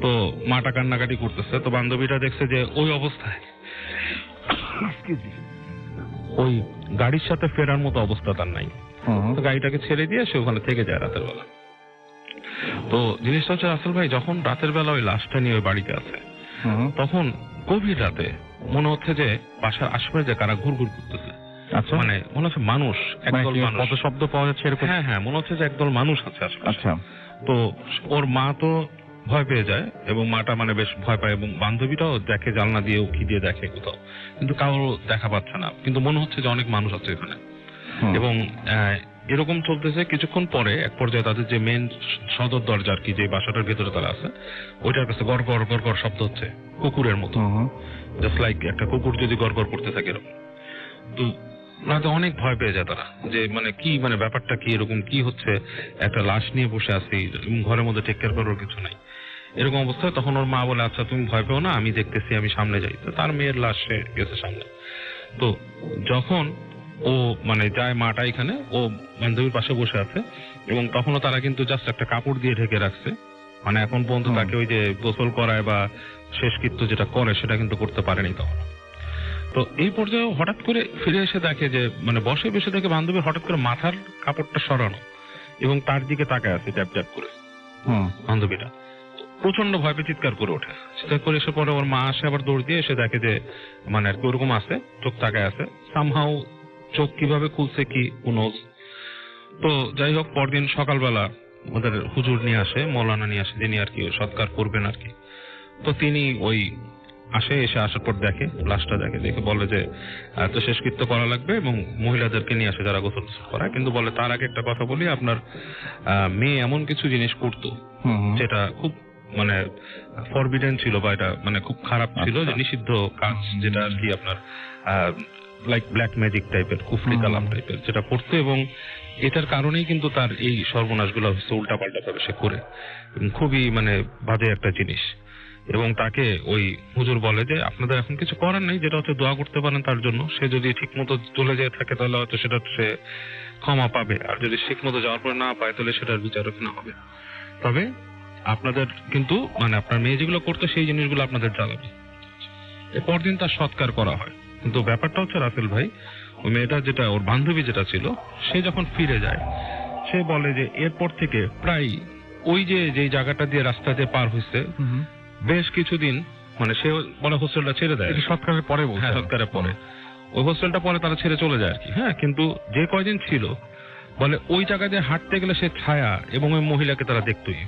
তো মাটা কান্নাকাটি করতেছে। তো বান্ধবীটা দেখছে যে ওই অবস্থায় ওই গাড়ির সাথে ফেরার মতো অবস্থা তার নাই। তো গাড়িটাকে ছেড়ে দিয়ে সে ওখানে থেকে যায় রাতের বেলা। তো জিনিসটা হচ্ছে রাসেল ভাই, যখন রাতের বেলা ওই লাশটা নিয়ে ওই বাড়িতে আছে, তখন গভীর রাতে মনে হচ্ছে যে বাসার আশেপাশে কারা ঘুরঘুর করতেছে। আচ্ছা। মানে মনে হচ্ছে মানুষ, একদল মানুষ, কত শব্দ পাওয়া যাচ্ছে এরকম। হ্যাঁ হ্যাঁ, মনে হচ্ছে যে একদল মানুষ আছে আশেপাশে। আচ্ছা। তো ওর মা তো ভয় পেয়ে যায় এবং মাটা মানে বেশ ভয় পায়, এবং বান্ধবীটাও দেখে জানলা দিয়ে উকি দিয়ে দেখে কোথাও, কিন্তু কারো দেখা পাচ্ছে না, কিন্তু মনে হচ্ছে যে অনেক মানুষ আছে এখানে। এবং এরকম চলতেছে। কিছুক্ষণ পরে এক পর্যায়ে তাদের যে মেন সদর দরজা আর কি, যে বাসাটার ভেতরে তারা আছে, ওইটার কাছে গড় গড় গড় গড় শব্দ হচ্ছে, কুকুরের মতো, জাস্ট লাইক একটা কুকুর যদি গড় গড় করতে থাকে এরকম। তো ওনাদের অনেক ভয় পেয়ে যায় তারা, যে মানে কি মানে ব্যাপারটা কি, এরকম কি হচ্ছে, একটা লাশ নিয়ে বসে আছি এবং ঘরের মধ্যে টেক কেয়ার করার কিছু নাই, এরকম অবস্থায় তখন ওর মা বলে আচ্ছা তুমি ভয় পেও না, আমি দেখতেছি, আমি সামনে যাই। তো তার মেয়ের লাশ গেছে সামনে। তো যখন ও মানে যায়, মাটা এখানে ও বান্ধবীর পাশে বসে আছে, এবং তখনও তারা কিন্তু জাস্ট একটা কাপড় দিয়ে ঢেকে রাখছে, মানে এখন পর্যন্ত তাকে ওই যে গোসল করায় বা শেষকৃত্য যেটা করে সেটা কিন্তু করতে পারেনি তখন। তো এই পর্যায়ে হঠাৎ করে ফিরে এসে দেখে যে মানে বসে দেখে বান্ধবীর হঠাৎ করে মাথার কাপড়টা সরানো এবং তার দিকে তাকায় আছে ট্যাপ ট্যাপ করে বান্ধবীটা। প্রচন্ড ভয় পেয়ে চিৎকার করে ওঠে। চিৎকার করে এসে পরে ওর মা আসে, আবার দৌড় দিয়ে এসে দেখে যে মানে আর কি ওরকম আছে, চোখ তাকায় আছে। সামহাউ চোখ কিভাবে খুলছে কি উনোজ। তো যাই হোক, পরদিন সকালবেলা ওদের হুজুর নিয়ে আসে, মৌলানা নিয়ে আসে, যিনি আর কি সৎকার করবেন আর কি। তো তিনি ওই আসার পর দেখে, লাশটা দেখে বলে যে তো শেষকৃত্য করা লাগবে এবং মহিলাদেরকে নিয়ে আসে যারা গোসল করায়, কিন্তু বলে তার আগে একটা কথা বলি, আপনার মেয়ে এমন কিছু জিনিস করতো যেটা খুব মানে ফরবিডেন ছিল, বা এটা মানে খুব খারাপ ছিল, যে নিষিদ্ধ কাজ, যেটা আর কি আপনার লাইক ব্ল্যাক ম্যাজিক টাইপের, কুফরি কালাম টাইপের যেটা করতো, এবং এটার কারণেই কিন্তু তার এই সর্বনাশগুলো হচ্ছে উল্টাপাল্টা ভাবে সে করে, খুবই মানে বাজে একটা জিনিস। এবং তাকে ওই হুজুর বলে যে আপনাদের এখন কিছু করার নেই, যেটা হচ্ছে দোয়া করতে পারেন তার জন্য, সে যদি ঠিক মতো চলে যেয়ে থাকে তাহলে হয়তো সেটা সে ক্ষমা পাবে, আর যদি ঠিক মতো যাওয়ার পরে না পায় তাহলে সেটার বিচারক না হবে। তবে আপনাদের কিন্তু মানে আপনার মেয়ে যেগুলো করতো সেই জিনিসগুলো আপনাদের জ্বালাবে। এরপর দিন তার সৎকার করা হয়। কিন্তু ব্যাপারটা হচ্ছে রাসেল ভাই, ওই মেয়েটা যেটা, ওর বান্ধবী যেটা ছিল, সে যখন ফিরে যায় সে বলে যে এরপর থেকে প্রায় ওই যে জায়গাটা দিয়ে রাস্তা দিয়ে পার হয়েছে বেশ কিছুদিন, মানে সে বলে হোস্টেলটা ছেড়ে দেয় সৎকারের পরে। হ্যাঁ, সৎকারের পরে ওই হোস্টেলটা পরে তারা ছেড়ে চলে যায় আর কি। হ্যাঁ, কিন্তু যে কয়দিন ছিল বলে ওই জায়গা দিয়ে হাঁটতে গেলে সে ছায়া এবং ওই মহিলাকে তারা দেখতই।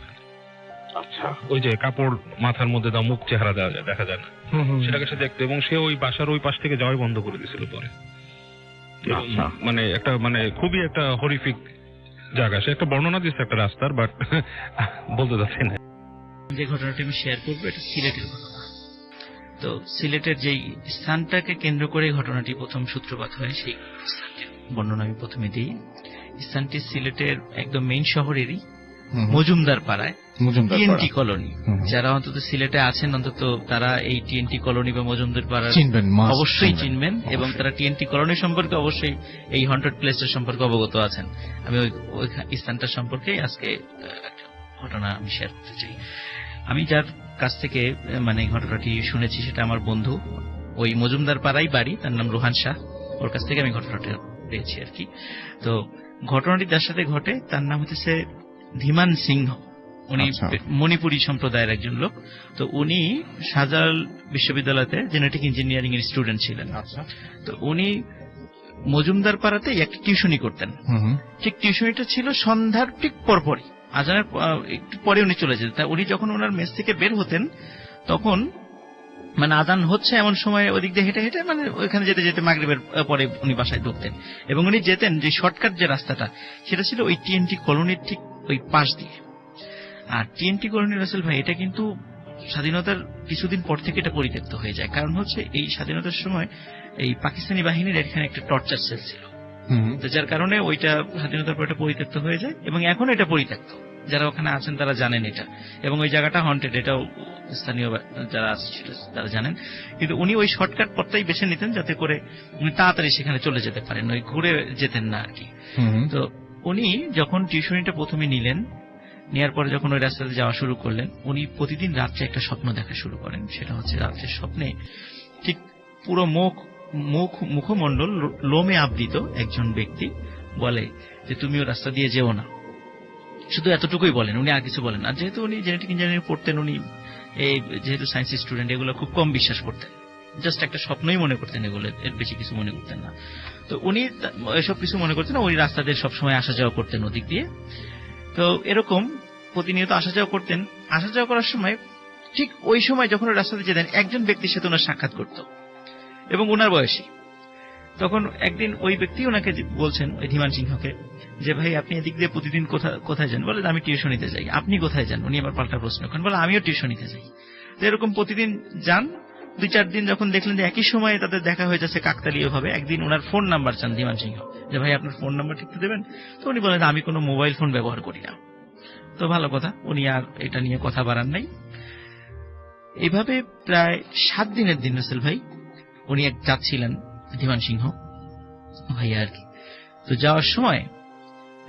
আচ্ছা, ওই যে কাপড় মাথার মধ্যে দাও, মুখ চেহারা দেখা যায় না, সেটাকে সে দেখতো, এবং সে ওই বাসার ওই পাশ থেকে যাওয়াই বন্ধ করে দিয়েছিল পরে। মানে একটা মানে খুবই একটা হরিফিক জায়গা। সে একটা বর্ণনা দিচ্ছে একটা রাস্তার, বাট বলতে যাচ্ছি না। যে ঘটনাটি আমি শেয়ার করবো এটা সিলেটের ঘটনা। তো সিলেটের যেই স্থানটাকে কেন্দ্র করে ঘটনাটি প্রথম সূত্রপাত হয়, সেই স্থানটির বর্ণনা আমি প্রথমে দিই। স্থানটি সিলেটের একদম মেইন শহরেরই মজুমদার পাড়ায়, টিএনটি কলোনি। যারা অন্তত সিলেটে আছেন অন্তত তারা এই টিএনটি কলোনি বা মজুমদার পাড়া অবশ্যই চিনবেন, এবং তারা টিএনটি কলোনি সম্পর্কে অবশ্যই এই হন্টেড প্লেসের সম্পর্কে অবগত আছেন। আমি ওই স্থানটা সম্পর্কে আজকে একটা ঘটনা আমি শেয়ার করতে চাই। আমি যার কাছ থেকে মানে ঘটনাটি শুনেছি সেটা আমার বন্ধু, ওই মজুমদার পাড়াই বাড়ি, তার নাম রোহান শাহ। ওর কাছ থেকে আমি ঘটনাটা পেয়েছি আর কি। তো ঘটনাটি যার সাথে ঘটে তার নাম হচ্ছে ধীমান সিংহ। উনি মণিপুরী সম্প্রদায়ের একজন লোক। তো উনি শাহজালাল বিশ্ববিদ্যালয়তে জেনেটিক ইঞ্জিনিয়ারিং এর স্টুডেন্ট ছিলেন। তো উনি মজুমদার পাড়াতে একটা টিউশনি করতেন। ঠিক টিউশনিটা ছিল সন্ধ্যার ঠিক পরপরই, আজানের একটু পরে উনি চলে যেতেন। উনি যখন ওনার মেস থেকে বের হতেন তখন মানে আজান হচ্ছে এমন সময় ওদিক দিয়ে হেঁটে হেঁটে মানে ওইখানে যেতে যেতে মাগরিবের পরে উনি বাসায় ঢুকতেন, এবং উনি যেতেন যে শর্টকাট যে রাস্তাটা সেটা ছিল ওই টিএনটি কলোনির ঠিক ওই পাশ দিয়ে। আর টিএনটি কলোনি রাসেল ভাই এটা কিন্তু স্বাধীনতার কিছুদিন পর থেকে এটা পরিত্যক্ত হয়ে যায়। কারণ হচ্ছে এই স্বাধীনতার সময় এই পাকিস্তানি বাহিনীর এখানে একটা টর্চার সেল ছিল, তো যার কারণে ওইটা স্বাধীনতার পর এটা পরিত্যক্ত হয়ে যায়, এবং এখন এটা পরিত্যক্ত। যারা ওখানে আছেন তারা জানেন এটা, এবং ওই জায়গাটা হন্টেড, এটাও স্থানীয় যারা ছিল তারা জানেন। কিন্তু উনি ওই শর্টকাট পথটাই বেছে নিতেন যাতে করে উনি তাড়াতাড়ি সেখানে চলে যেতে পারেন, ওই ঘুরে যেতেন না আর কি। তো উনি যখন টিউশনিটা প্রথমে নিলেন, নেওয়ার পরে যখন ওই রাস্তাতে যাওয়া শুরু করলেন, উনি প্রতিদিন রাত্রে একটা স্বপ্ন দেখা শুরু করেন। সেটা হচ্ছে রাত্রের স্বপ্নে ঠিক পুরো মুখমণ্ডল লোমে আবৃত একজন ব্যক্তি বলে যে তুমি ও রাস্তা দিয়ে যেও না। শুধু এতটুকুই বলেন, উনি আর কিছু বলেন। আর যেহেতু উনি জেনেটিক ইঞ্জিনিয়ারিং পড়তেন, উনি এই যেহেতু সায়েন্স স্টুডেন্ট, এগুলো খুব কম বিশ্বাস করতেন, জাস্ট একটা স্বপ্নই মনে করতেন, এগুলো এর বেশি কিছু মনে করতেন না। তো উনি এসব কিছু মনে করতেন না, ওই রাস্তা দিয়ে সবসময় আসা যাওয়া করতেন ওদিক দিয়ে। তো এরকম প্রতিনিয়ত আসা যাওয়া করতেন। আসা যাওয়া করার সময় ঠিক ওই সময় যখন ওই রাস্তাতে যেতেন একজন ব্যক্তির সাথে ওনার সাক্ষাৎ করত, এবং ওনার বয়সী। তখন একদিন ওই ব্যক্তি ওনাকে বলছেন, ওই ধীমান সিংহকে, যে ভাই আপনি এদিক দিয়ে প্রতিদিন কোথায় যান? বলে আমি টিউশনিতে যাই। আপনি কোথায় যান? উনি আবার পাল্টা প্রশ্ন করেন, বলে আমিও টিউশনিতে যাই। তো এরকম প্রতিদিন যান। 2-4 দিন যখন দেখলেন যে একই সময়ে তাদের দেখা হয়ে যাচ্ছে কাকতালীয় ভাবে, একদিন ওনার ফোন নাম্বার চান ধীমান সিংহ, যে ভাই আপনার ফোন নাম্বারটা একটু দেবেন। তো উনি বলেন আমি কোনো মোবাইল ফোন ব্যবহার করি না। তো ভালো কথা, উনি আর এটা নিয়ে কথা বাড়ান নাই। এইভাবে প্রায় 7 দিনের দিন রাসেল ভাই উনি যাচ্ছিলেন ধীমান সিংহ ভাইয়া আর কি। তো যাওয়ার সময়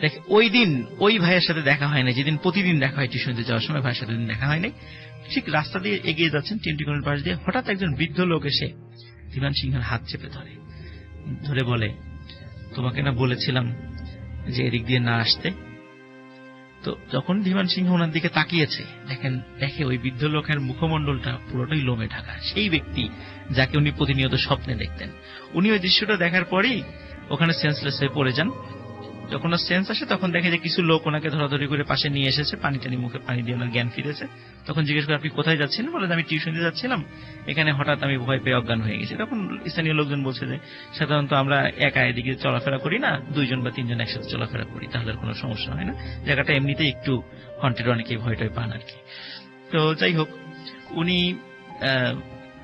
দেখে ওই দিন ওই ভাইয়ের সাথে দেখা হয় না, যেদিন প্রতিদিন দেখা হয় টিউশনিতে যাওয়ার সময় ভাইয়ের সাথে দেখা হয় নাই। ঠিক রাস্তা দিয়ে এগিয়ে যাচ্ছেন টিএনটি কলোনির পাশ দিয়ে, হঠাৎ একজন বৃদ্ধ লোক এসে ধীমান সিংহের হাত চেপে ধরে বলে, তোমাকে না বলেছিলাম যে এদিক দিয়ে না আসতে? তো যখন ধীমান সিংহ ওনার দিকে তাকিয়েছে, দেখে ওই বৃদ্ধ লোকের মুখমণ্ডলটা পুরোটাই লোমে ঢাকা, সেই ব্যক্তি যাকে উনি প্রতিনিয়ত স্বপ্নে দেখতেন। উনি ওই দৃশ্যটা দেখার পরেই ওখানে সেন্সলেস হয়ে পড়ে যান, যখন ওর সেন্স আসে তখন দেখে যে কিছু লোক ওনাকে ধরাধরি করে পাশে নিয়ে এসেছে, পানি টানি মুখে পানি দিয়ে ওনার জ্ঞান ফিরেছে। তখন জিজ্ঞেস করে আপনি কোথায় যাচ্ছিলেন? বলে আমি টিউশনে যাচ্ছিলাম, এখানে হঠাৎ আমি ভয় পেয়ে অজ্ঞান হয়ে গেছি। তখন স্থানীয় লোকজন বলছে যে সাধারণত আমরা একা এদিকে চলাফেরা করি না, 2 বা 3 জন একসাথে চলাফেরা করি, তাহলে আর কোনো সমস্যা হয় না, জায়গাটা এমনিতেই একটু হন্টেড, অনেকেই ভয়টাই পান আর কি। তো যাই হোক, উনি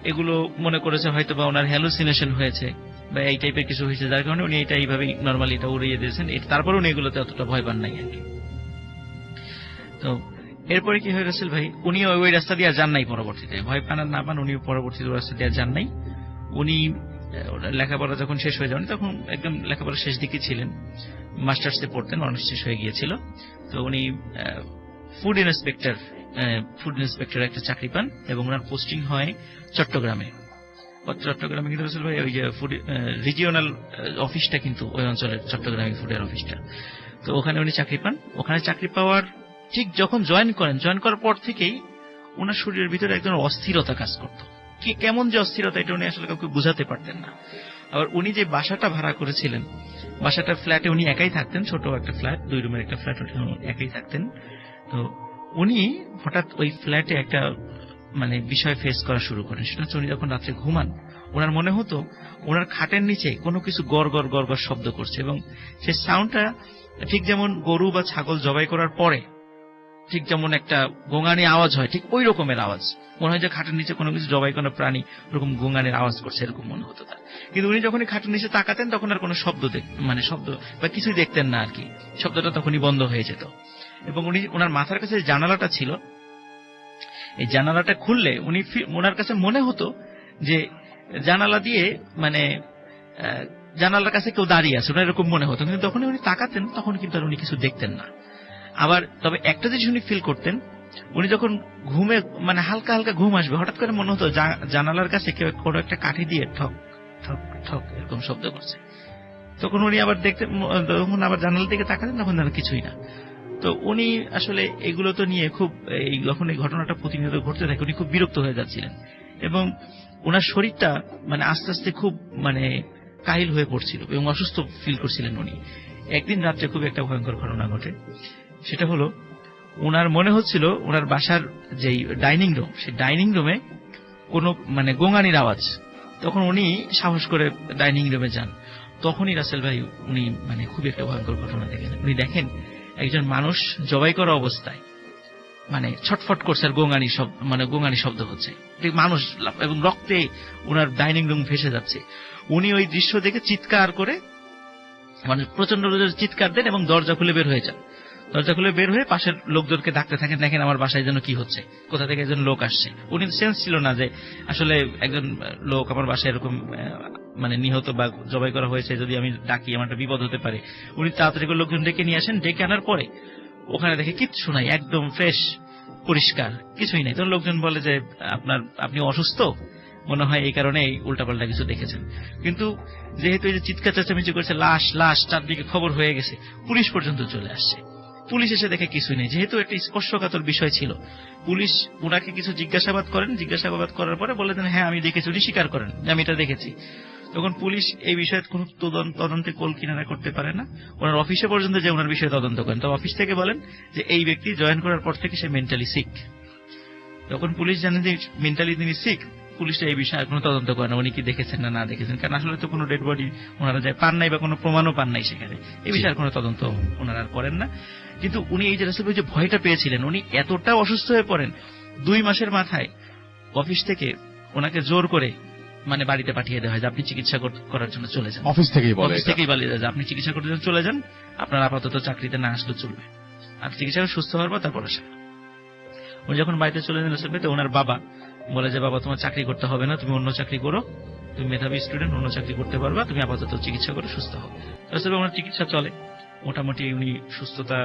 এগুলো মনে করেছে হয়তো বা ওনার হ্যালুসিনেশন হয়েছে বা এই টাইপের কিছু হয়েছে, যার কারণে উনি এটা এইভাবেই নর্মালি এটা উড়িয়ে দিয়েছেন। তারপর উনি এগুলোতে অতটা ভয় পান নাই আর কি। তো এরপরে কি হয়ে রাসেল ভাই, উনি ওই রাস্তা দিয়ে আর যান নাই পরবর্তীতে, ভয় পান আর না পান, উনি পরবর্তীতে ওই রাস্তা দিয়ে আর যান নাই। উনি লেখাপড়া যখন শেষ হয়ে যান, তখন একদম লেখাপড়া শেষ দিকে ছিলেন, মাস্টার্সে পড়তেন, অনার্স শেষ হয়ে গিয়েছিল। তো উনি ফুড ইন্সপেক্টর একটা চাকরি পান এবং ওনার পোস্টিং হয় চট্টগ্রামে। চট্টগ্রামে কিন্তু রাসেল ভাই ওই যে ফুড রিজিওনাল অফিসটা কিন্তু ওই অঞ্চলের চট্টগ্রামে ফুডের অফিসটা। তো ওখানে উনি চাকরি পান। ওখানে চাকরি পাওয়ার ঠিক যখন জয়েন করার পর থেকেই ওনার শরীরের ভিতরে একজন অস্থিরতা কাজ করত। কি কেমন যে অস্থিরতা, এটা উনি আসলে কাউকে বুঝাতে পারতেন না। আবার উনি যে বাসাটা ভাড়া করেছিলেন, বাসাটার ফ্ল্যাটে উনি একাই থাকতেন, ছোট একটা ফ্ল্যাট, 2 রুমের একটা ফ্ল্যাট, একাই থাকতেন। তো উনি হঠাৎ ওই ফ্ল্যাটে একটা মানে বিষয় ফেস করা শুরু করেন। সেটা হচ্ছে উনি যখন রাত্রে ঘুমান, ওনার মনে হতো ওনার খাটের নিচে কোনো কিছু গড় গড় গড় গড় শব্দ করছে, এবং সেই সাউন্ডটা ঠিক যেমন গরু বা ছাগল জবাই করার পরে ঠিক যেমন একটা গোঙানি আওয়াজ হয়, ঠিক ওই রকমের আওয়াজ মনে হয় যে খাটের নিচে কোনো কিছু জবাই করা প্রাণী ওরকম গোঙানির আওয়াজ করছে, এরকম মনে হতো তার। কিন্তু উনি যখনই খাটের নিচে তাকাতেন তখন আর কোনো শব্দ শব্দ বা কিছুই দেখতেন না আর কি, শব্দটা তখনই বন্ধ হয়ে যেত। এবং উনি ওনার মাথার কাছে যে জানালাটা ছিল, এই জানালাটা খুললে ওনার কাছে মনে হতো যে জানালা দিয়ে মানে জানালার কাছে কেউ দাঁড়িয়ে আছে, ওনার এরকম মনে হতো। কিন্তু যখনই উনি তাকাতেন তখন কিন্তু আর উনি কিছু দেখতেন না। আবার তবে একটা জিনিস উনি ফিল করতেন, উনি যখন ঘুমে মানে হালকা হালকা ঘুম আসবে, হঠাৎ করে মনে হতো জানালার কাছে কেউ কোনো একটা কাঠি দিয়ে ঠক ঠক ঠক এরকম শব্দ করছে। তখন উনি আবার দেখতেন, যখন আবার জানালার দিকে তাকাতেন তখন যেন কিছুই না। তো উনি আসলে এগুলো তো নিয়ে খুব যখন এই ঘটনাটা প্রতিনিয়ত ঘটতে থাকে উনি খুব বিরক্ত হয়ে যাচ্ছিলেন, এবং ওনার শরীরটা মানে আস্তে আস্তে খুব মানে কাহিল হয়ে পড়ছিল এবং অসুস্থ ফিল করছিলেন উনি। একদিন রাত্রে খুব একটা ভয়ঙ্কর ঘটনা ঘটে। সেটা হলো, ওনার মনে হচ্ছিল ওনার বাসার যে ডাইনিং রুম, সেই ডাইনিং রুমে কোনো মানে গোঙানির আওয়াজ। তখন উনি সাহস করে ডাইনিং রুমে যান। তখনই রাসেল ভাই উনি মানে খুবই একটা ভয়ঙ্কর ঘটনা দেখেন। উনি দেখেন একজন মানুষ জবাই করা অবস্থায় মানে ছটফট করছে আর গোঙানি শব্দ হচ্ছে, মানুষ এবং রক্তে ওনার ডাইনিং রুম ভেসে যাচ্ছে। উনি ওই দৃশ্য দেখে চিৎকার করে মানে প্রচন্ড চিৎকার দেন এবং দরজা খুলে বের হয়ে যান। দরজা খুলে বের হয়ে পাশের লোকজনকে ডাকতে থাকেন, দেখেন আমার বাসায় যেন কি হচ্ছে, কোথা থেকে একজন লোক আসছে। উনি সেন্স ছিল না যে আসলে একজন লোক আমার বাসায় এরকম মানে নিহত বা জবাই করা হয়েছে, যদি আমি ডাকি আমার একটা বিপদ হতে পারে। উনি তাড়াতাড়ি করে লোকজন ডেকে নিয়ে আসেন। ডেকে আনার পরে ওখানে দেখে কিচ্ছু নাই, একদম ফ্রেশ পরিষ্কার, কিছুই নাই। তখন লোকজন বলে যে আপনি অসুস্থ মনে হয়, এই কারণে এই উল্টাপাল্টা কিছু দেখেছেন। কিন্তু যেহেতু এই যে চিৎকার চেঁচামেচি করেছে, লাশ লাশ চারদিকে খবর হয়ে গেছে, পুলিশ পর্যন্ত চলে আসছে। পুলিশ এসে দেখে কিছুই নেই। যেহেতু একটা স্পর্শকাতর বিষয় ছিল, পুলিশ ওনাকে কিছু জিজ্ঞাসাবাদ করার পরে বলে দেন হ্যাঁ আমি দেখেছি। উনি স্বীকার করেন যে আমি এটা দেখেছি। তখন পুলিশ এই বিষয়ে কোন তদন্তে কোল কিনারা করতে পারে না, ওনার অফিসে পর্যন্ত যে ওনার বিষয়ে তদন্ত করেন। তো অফিস থেকে বলেন যে এই ব্যক্তি জয়েন করার পর থেকে সে মেন্টালি সিক। তখন পুলিশ জানে যে মেন্টালি তিনি সিক, পুলিশটা এই বিষয়ে কোনো তদন্ত করে না উনি কি দেখেছেন না দেখেছেন, কারণ আসলে তো কোনো ডেড বডি ওনারা যায় পান নাই বা কোনো প্রমাণও পান নাই সেখানে, এই বিষয়ে কোনো তদন্ত ওনারা আর করেন না। কিন্তু উনি এই যে রাসেল ভাই যে ভয়টা পেয়েছিলেন, উনি এতটা অসুস্থ হয়ে পড়েন 2 মাসের মাথায় অফিস থেকে ওনাকে জোর করে মানে বাড়িতে পাঠিয়ে দেওয়া হয় যে আপনি চিকিৎসা করার জন্য চলে যান। অফিস থেকেই বলে যে আপনি চিকিৎসা করতে চলে যান, আপনার আপাতত চাকরিতে না আসলে চলবে, আর চিকিৎসা সুস্থ হওয়ার পর তারপর আসেন। উনি যখন বাড়িতে চলে যান রাসেল ভাই, তো ওনার বাবা বলে যে বাবা তোমার চাকরি করতে হবে না, তুমি অন্য চাকরি করো, তুমি মেধাবী স্টুডেন্ট, অন্য চাকরি করতে পারবা, তুমি আপাতত চিকিৎসা করে সুস্থ হও। রাসেল ভাই ওনার চিকিৎসা চলে, মোটামুটি উনি সুস্থতা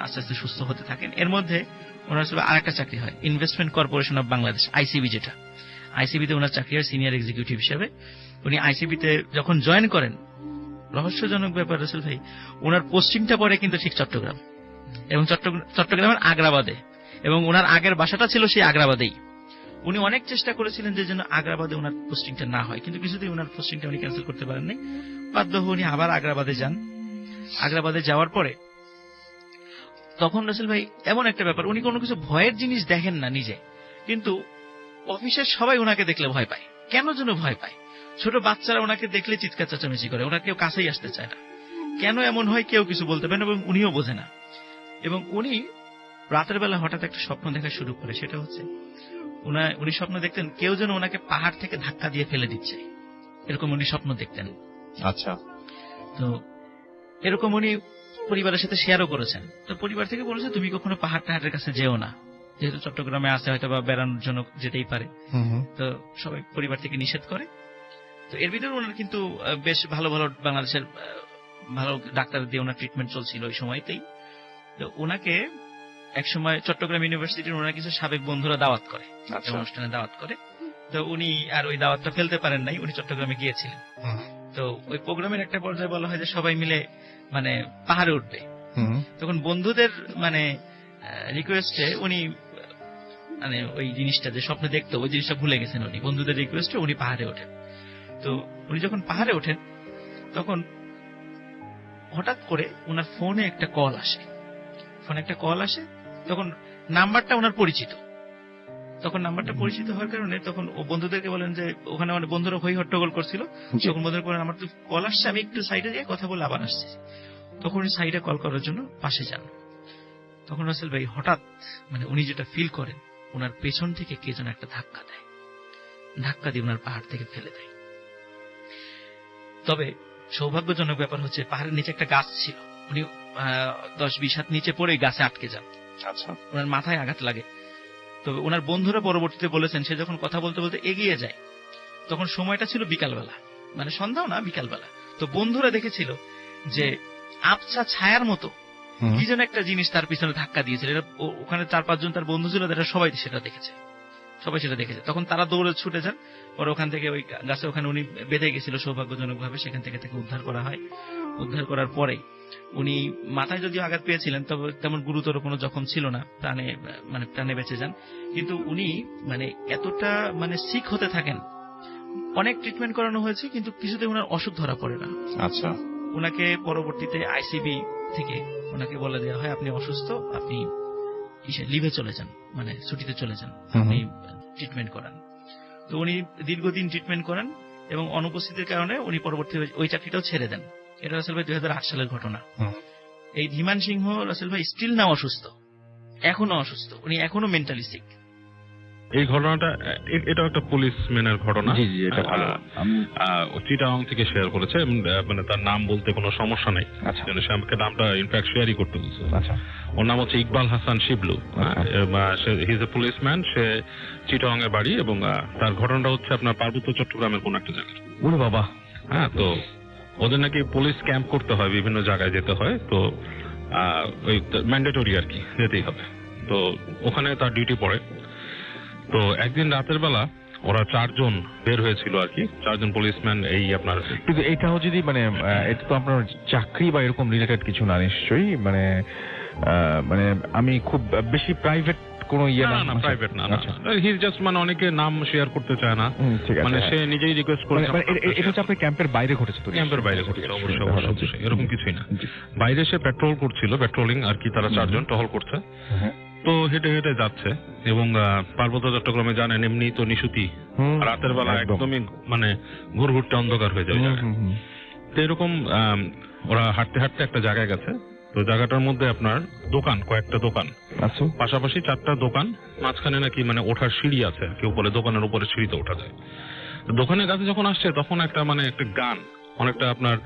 আস্তে আস্তে সুস্থ হতে থাকেন। এর মধ্যে ওনার আরেকটা চাকরি হয়, investment corporation of Bangladesh, ICB, যেটা আইসিবিতে ওনার চাকরি হয় সিনিয়র এক্সিকিউটিভ হিসেবে। উনি আইসিবিতে যখন জয়েন করেন, রহস্যজনক ব্যাপার রাসেল ভাই, ওনার পোস্টিংটা পড়ে কিন্তু ঠিক চট্টগ্রাম, এবং চট্টগ্রামের আগ্রাবাদে, এবং ওনার আগের বাসাটা ছিল সেই আগ্রাবাদেই। উনি অনেক চেষ্টা করেছিলেন যে যেন আগ্রাবাদে ওনার পোস্টিংটা না হয়, কিন্তু কিছুতেই ওনার পোস্টিংটা উনি ক্যান্সেল করতে পারেন নাই। বাধ্য হয়ে উনি আবার আগ্রাবাদে যান। আগ্রাবাদে যাওয়ার পরে তখন রাসেল ভাই এমন একটা ব্যাপার, উনি কোনো কিছু ভয়ের জিনিস দেখেন না নিজে, কিন্তু অফিসের সবাই ওনাকে দেখলে ভয় পায়। কেন যেন ভয় পায়। ছোট বাচ্চারা ওনাকে দেখলে চিৎকার চেঁচামেচি করে, ওরা কেউ কাছেই আসতে চায় না। কেন এমন হয় কেউ কিছু বলতে পারে না এবং উনিও বোঝে না। এবং উনি রাতের বেলা হঠাৎ একটা স্বপ্ন দেখা শুরু করে, সেটা হচ্ছে উনি স্বপ্ন দেখতেন কেউ যেন ওনাকে পাহাড় থেকে ধাক্কা দিয়ে ফেলে দিচ্ছে, এরকম উনি স্বপ্ন দেখতেন। আচ্ছা। তো এরকম উনি পরিবারের সাথে শেয়ারও করেছেন। তো পরিবার থেকে বলেছে তুমি কখনো পাহাড় টাহাড়ের কাছে যেও না, যেহেতু চট্টগ্রামে আছে হয়তো বা বেড়ানোর জন্য যেতেই পারে। তো সবাই পরিবার থেকে নিষেধ করে। তো এর ভিতরে ওনার কিন্তু বেশ ভালো ভালো বাংলাদেশের ভালো ডাক্তার দিয়ে ওনার ট্রিটমেন্ট চলছিল ওই সময়তেই। তো ওনাকে একসময় চট্টগ্রাম ইউনিভার্সিটির ওনার কিছু সাবেক বন্ধুরা দাওয়াত করে, অনুষ্ঠানে দাওয়াত করে। তো উনি আর ওই দাওয়াতটা ফেলতে পারেন নাই, উনি চট্টগ্রামে গিয়েছিলেন। তো ওই প্রোগ্রামের একটা পর্যায়ে বলা হয় যে সবাই মিলে মানে পাহাড়ে উঠবে। তখন বন্ধুদের মানে রিকোয়েস্টে উনি মানে ওই জিনিসটা যে স্বপ্নে দেখতো ওই জিনিসটা ভুলে গেছেন উনি। বন্ধুদের রিকোয়েস্টে উনি পাহাড়ে ওঠেন। তো উনি যখন পাহাড়ে ওঠেন তখন হঠাৎ করে ওনার ফোনে একটা কল আসে। তখন নাম্বারটা ওনার পরিচিত। তখন নাম্বারটা পরিচিত হওয়ার কারণে তখন ও বন্ধুদেরকে বলেন যে ওখানে মানে বন্ধুরা হই হট্টগোল করছিল, তখন বন্ধুরা বলেন আমার তো কল আসছে, আমি একটু সাইডে গিয়ে কথা বলে আবার আসছি। তখন উনি সাইডে কল করার জন্য পাশে যান। তখন রাসেল ভাই হঠাৎ মানে উনি যেটা ফিল করেন, ওনার পেছন থেকে কে যেন একটা ধাক্কা দেয়, ধাক্কা দিয়ে ওনার পাহাড় থেকে ফেলে দেয়। তবে সৌভাগ্যজনক ব্যাপার হচ্ছে পাহাড়ের নিচে একটা গাছ ছিল, উনি 10-20 হাত নিচে পড়ে গাছে আটকে যান। আচ্ছা। ওনার মাথায় আঘাত লাগে। তবে ওনার বন্ধুরা পরবর্তীতে বলেছেন সে যখন কথা বলতে বলতে এগিয়ে যায় তখন সময়টা ছিল বিকালবেলা, মানে সন্ধ্যাও না বিকালবেলা। তো বন্ধুরা দেখেছিল যে আবছা ছায়ার মতো কি যেন একটা জিনিস তার পিছনে ধাক্কা দিয়েছিল। ওখানে 4-5 জন তার বন্ধু ছিল, তারা সবাই সেটা দেখেছে। তখন তারা দৌড়ে ছুটে যান। পরে ওখান থেকে ওই গাছে ওখানে উনি বেঁধে গেছিল সৌভাগ্যজনক ভাবে, সেখান থেকে তাকে উদ্ধার করা হয়। উদ্ধার করার পরে উনি মাথায় যদিও আঘাত পেয়েছিলেন, তবে তেমন গুরুতর কোনো জখম ছিল না, প্রাণে বেঁচে যান। কিন্তু উনি মানে এতটা মানে সিক হতে থাকেন, অনেক ট্রিটমেন্ট করানো হয়েছে কিন্তু কিছুতে ওনার অসুখ ধরা পড়ে না। আচ্ছা। ওনাকে পরবর্তীতে আইসিবি থেকে ওনাকে বলে দেওয়া হয় আপনি অসুস্থ, আপনি লিভে চলে যান, মানে ছুটিতে চলে যান, আপনি ট্রিটমেন্ট করান। তো উনি দীর্ঘদিন ট্রিটমেন্ট করেন এবং অনুপস্থিতির কারণে উনি পরবর্তী ওই চাকরিটাও ছেড়ে দেন। এটা রাসেল ভাই 2008 সালের ঘটনা। এই ধীমান সিংহ রাসেল ভাই স্টিল নাও অসুস্থ, এখনো অসুস্থ, উনি এখনো মেন্টালি সিক। এই ঘটনাটা এটা একটা পুলিশ ম্যানের ঘটনা। জি জি, এটা ভালো। চিটাগং থেকে শেয়ার করেছে, মানে তার নাম বলতে কোনো সমস্যা নেই। আচ্ছা। সে আমাকে নামটা ইনফ্যাক্ট শেয়ারই করতে বলছে। আচ্ছা। ওর নাম হচ্ছে Iqbal Hasan Shiblu. He is a policeman, সে চিটাগং এর বাড়ি এবং তার ঘটনাটা হচ্ছে আপনার পার্বত্য চট্টগ্রামের কোন একটা জায়গায়। ওরে বাবা। হ্যাঁ, তো ওদের নাকি পুলিশ ক্যাম্প করতে হয়, বিভিন্ন জায়গায় যেতে হয়। তো ওই ম্যান্ডেটরি আর কি, যেতেই হবে। তো ওখানে তার ডিউটি পড়ে। তো একদিন রাতের বেলা ওরা 4 জন বের হয়েছিল আর কি, 4 জন পুলিশম্যান। এই আপনার কিন্তু এটাও যদি মানে এটা তো আপনার চাকরি বা এরকম রিলেটেড কিছু না নিশ্চয়ই, মানে মানে আমি খুব বেশি প্রাইভেট কোনো ইয়ে না। না, প্রাইভেট না, হি জাস্ট মানে অনেকে নাম শেয়ার করতে চায় না, মানে সে নিজেই রিকোয়েস্ট করে। এটা হচ্ছে আপনার ক্যাম্পের বাইরে ঘটেছে? তো ক্যাম্পের বাইরে ঘটেছে, অবশ্যই, এরকম কিছুই না। বাইরে সে পেট্রোল করছিল, পেট্রোলিং আর কি, তারা 4 জন টহল করছে। তো হেঁটে হেঁটে যাচ্ছে এবং পার্বত্য চট্টগ্রামে জানেন এমনি তো নিশুতি, রাতের বেলা একদমই মানে ঘুরঘুরতে অন্ধকার হয়ে যায়। তো এরকম ওরা হাঁটতে হাঁটতে একটা জায়গায় গেছে। তো জায়গাটার মধ্যে আপনার দোকান, কয়েকটা দোকান, পাশাপাশি 4টা দোকান, মাঝখানে নাকি মানে ওঠার সিঁড়ি আছে, কেউ বলে দোকানের উপরে সিঁড়িতে ওঠা যায়। দোকানের কাছে যখন আসছে তখন একটা মানে একটা গান, অনেকটা আপনার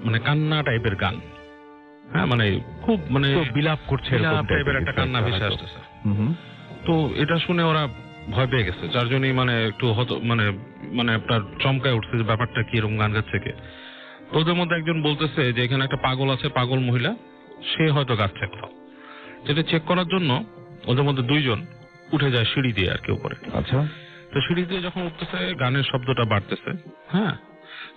মানে কান্না টাইপের গান। হ্যাঁ, মানে খুব মানে বিলাপ করছে, টাইপের একটা কান্না ভেসে আসতেছে। তো এটা শুনে ওরা ভয় পেয়ে গেছে 4 জনই, মানে একটু মানে আপনার চমকায় উঠছে যে ব্যাপারটা কি, এরকম গান গাচ্ছে কে। তো ওদের মধ্যে একজন বলতেছে যে এখানে একটা পাগল আছে, পাগল মহিলা, সে হয়তো গাচ্ছে কোথাও। যেটা চেক করার জন্য ওদের মধ্যে 2 জন উঠে যায় সিঁড়ি দিয়ে আর কি উপরে। আচ্ছা। তো সিঁড়ি দিয়ে যখন উঠতেছে গানের শব্দটা বাড়তেছে। হ্যাঁ,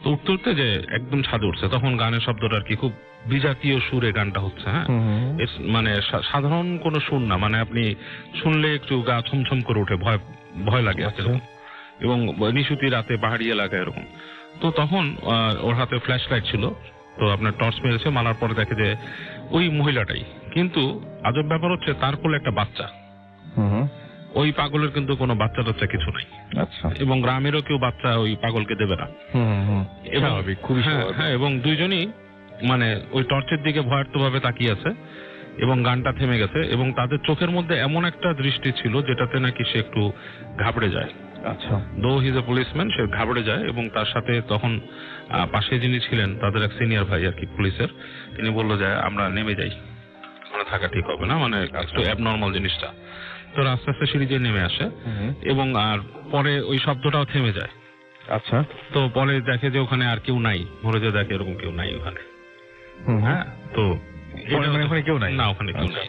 তো উঠতে উঠতে যে একদম ছাদে উঠছে, তখন গানের শব্দটা আর কি খুব বিজাতীয় সুরে গানটা হচ্ছে। হ্যাঁ, মানে সাধারণ কোনো সুর না, মানে আপনি শুনলে একটু গা ছমছম করে উঠে, ভয় লাগে এরকম, এবং নিশুতি রাতে পাহাড়ি এলাকায় এরকম। তো তখন ওর হাতে ফ্ল্যাশ লাইট ছিল, ও তো আপনার টর্চ মেরেছে, মারার পরে দেখে যে ওই মহিলাটাই। কিন্তু আজব ব্যাপার হচ্ছে তার কোলে একটা বাচ্চা। ওই পাগলের কিন্তু কোনো বাচ্চা টাচ্চা কিছু নাই। আচ্ছা। এবং গ্রামেরও কেউ বাচ্চা ওই পাগলকে দেবে না। স্বাভাবিক, খুবই স্বাভাবিক। হ্যাঁ, এবং দুইজনই মানে ওই টর্চের দিকে ভয়ার্থ ভাবে তাকিয়ে আছে এবং গানটা থেমে গেছে এবং তাদের চোখের মধ্যে এমন একটা দৃষ্টি ছিল যেটাতে নাকি সে একটু ঘাবড়ে যায়। আচ্ছা। দো হি ইজ এ পুলিশম্যান, সে ঘাবড়ে যায় এবং তার সাথে তখন পাশে যিনি ছিলেন তাদের এক সিনিয়র ভাই আর কি পুলিশের, তিনি বললো যে আমরা নেমে যাই, ওখানে থাকা ঠিক হবে না, মানে একটু অ্যাবনর্মাল জিনিসটা। তো আস্তে আস্তে সিঁড়ি দিয়ে নেমে আসে এবং আর পরে ওই শব্দটাও থেমে যায়। আচ্ছা। তো পরে দেখে যে ওখানে আর কেউ নাই, ভরে যে দেখে এরকম কেউ নাই ওখানে। হ্যাঁ, তো ওখানে কেউ নাই? না, ওখানে কেউ নাই।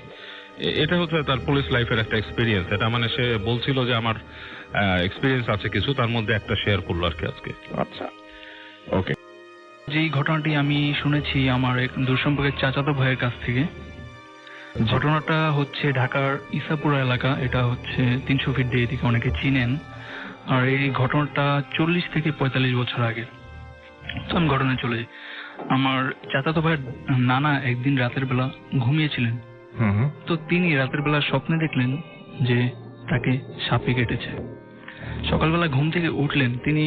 এটা হচ্ছে তার পুলিশ লাইফের একটা এক্সপিরিয়েন্স। এটা মানে সে বলছিল যে আমার এক্সপিরিয়েন্স আছে কিছু, তার মধ্যে একটা শেয়ার করলো আর কি আজকে। আচ্ছা, ওকে। যেই ঘটনাটি আমি শুনেছি আমার এক দূরসম্পর্কের চাচাতো ভাইয়ের কাছ থেকে। ঘটনাটা হচ্ছে ঢাকার ইসাপুরা এলাকা, এটা হচ্ছে 300 ফিট দিয়ে এদিকে অনেকে চিনেন। আর এই ঘটনাটা 40 থেকে 45 বছর আগে। তো আমি ঘটনায় চলে যাই। আমার চাচাতো ভাইয়ের নানা একদিন রাতের বেলা ঘুমিয়েছিলেন। তো তিনি রাতের বেলা স্বপ্নে দেখলেন যে তাকে সাপে কেটেছে। সকালবেলা ঘুম থেকে উঠলেন, তিনি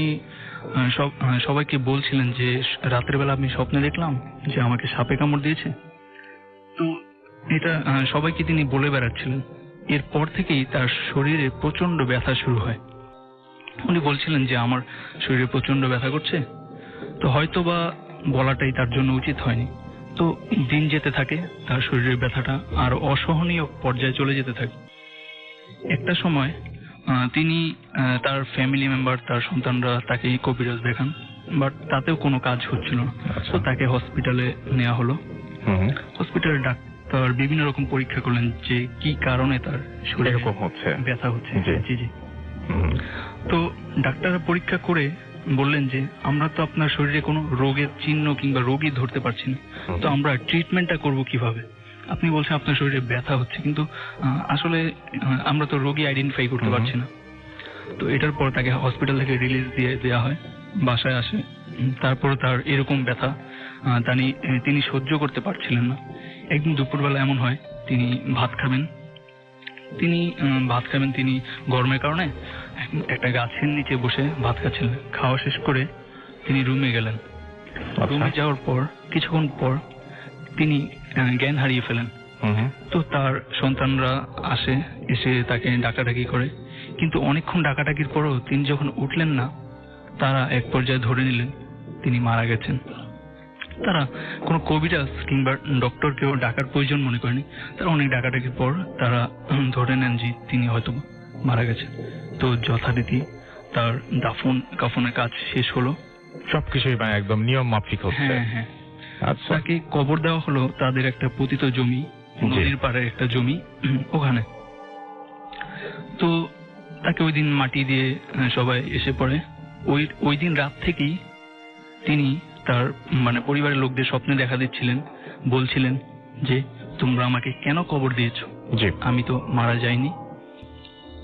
সবাইকে বলছিলেন যে রাতের বেলা আমি স্বপ্নে দেখলাম যে আমাকে সাপে কামড় দিয়েছে। তো এটা সবাইকে তিনি বলে বেড়াচ্ছিলেন। এরপর থেকেই তার শরীরে প্রচন্ড ব্যথা শুরু হয়। উনি বলছিলেন যে আমার শরীরে প্রচন্ড ব্যথা করছে। তো হয়তো বা বলাটাই তার জন্য উচিত হয়নি। তো দিন যেতে থাকে, তার শরীরের ব্যথাটা আর অসহনীয় পর্যায়ে চলে যেতে থাকে। একটা সময় তিনি তার ফ্যামিলি মেম্বার, তার সন্তানরা তাকে কবিরাজ দেখান, বাট তাতেও কোনো কাজ হচ্ছিল না। তো তাকে হসপিটালে নেওয়া হলো। হসপিটালে ডাক্তার বিভিন্ন রকম পরীক্ষা করলেন যে কি কারণে তার শরীরে ব্যথা হচ্ছে। জি। তো ডাক্তাররা পরীক্ষা করে বললেন যে আমরা তো আপনার শরীরে কোনো রোগের চিহ্ন কিংবা রোগী ধরতে পারছি না, তো আমরা ট্রিটমেন্টটা করব কিভাবে? আপনি বলছেন আপনার শরীরে ব্যথা হচ্ছে, কিন্তু আসলে আমরা তো রোগী আইডেন্টিফাই করতে পারছি না। তো এটার পর তাকে হসপিটাল থেকে রিলিজ দিয়ে দেওয়া হয়, বাসায় আসে। তারপর তার এরকম ব্যথা তিনি সহ্য করতে পারছিলেন না। একদিন দুপুরবেলা এমন হয় তিনি ভাত খাবেন। তিনি গরমের কারণে একটা গাছের নিচে বসে ভাত খাচ্ছিলেন। খাওয়া শেষ করে তিনি রুমে গেলেন। রুমে যাওয়ার পর কিছুক্ষণ পর তিনি জ্ঞান হারিয়ে ফেলেন। তো তার সন্তানরা এসে তাকে ডাকাডাকি করে, কিন্তু অনেকক্ষণ ডাকাডাকির পরও তিনি যখন উঠলেন না, তারা এক পর্যায়ে ধরে নিলেন তিনি মারা গেছেন। তারা কোনো কবিরাজ কিংবা ডক্টরকেও ডাকার প্রয়োজন মনে করেনি। তারা অনেক ডাকাডাকির পর তারা ধরে নেন যে তিনি হয়তো মারা গেছেন। তো যথারীতি তার কাফনের কাজ শেষ হলো। সবকিছুই একদম নিয়ম মাফিক হচ্ছে। হ্যাঁ। আচ্ছা। তাকে কবর দেওয়া হলো তাদের একটা পতিত জমি, নদীর পাড়ে একটা জমি, ওখানে। তো তাকে ওই দিন মাটি দিয়ে সবাই এসে পড়ে। ওই দিন রাত থেকেই তিনি তার পরিবারের লোকদের স্বপ্নে দেখা দিচ্ছিলেন, বলছিলেন যে তোমরা আমাকে কেন কবর দিয়েছো, আমি তো মারা যাইনি।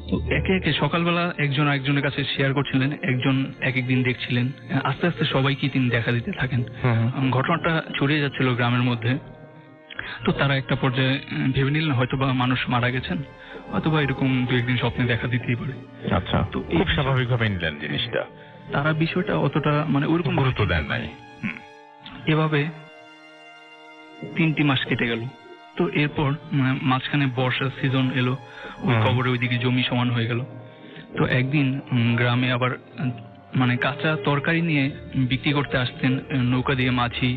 তো একে একে সকালবেলা একজন আরেকজনের কাছে শেয়ার করছিলেন, একজন এক একদিন দেখছিলেন। আস্তে আস্তে সবাইকে তিনি দেখা দিতে থাকেন। ঘটনাটা ছড়িয়ে যাচ্ছিল গ্রামের মধ্যে। তো তারা একটা পর্যায়ে ভেবে নিলেন হয়তোবা মানুষ মারা গেছেন, অথবা এরকম দু একদিন স্বপ্নে দেখা দিতেই পারে। আচ্ছা। তো খুব স্বাভাবিকভাবে নিলেন জিনিসটা। তারা বিষয়টা অতটা ওরকম গুরুত্ব দেন নাই। এভাবে 3টি মাস কেটে গেল। তো এরপর মাঝখানে বর্ষার সিজন এলো, ওই কবরে ওইদিকে জমি সমান হয়ে গেল। তো একদিন গ্রামে আবার কাঁচা তরকারি নিয়ে বিক্রি করতে আসতেন নৌকা দিয়ে মাঝি।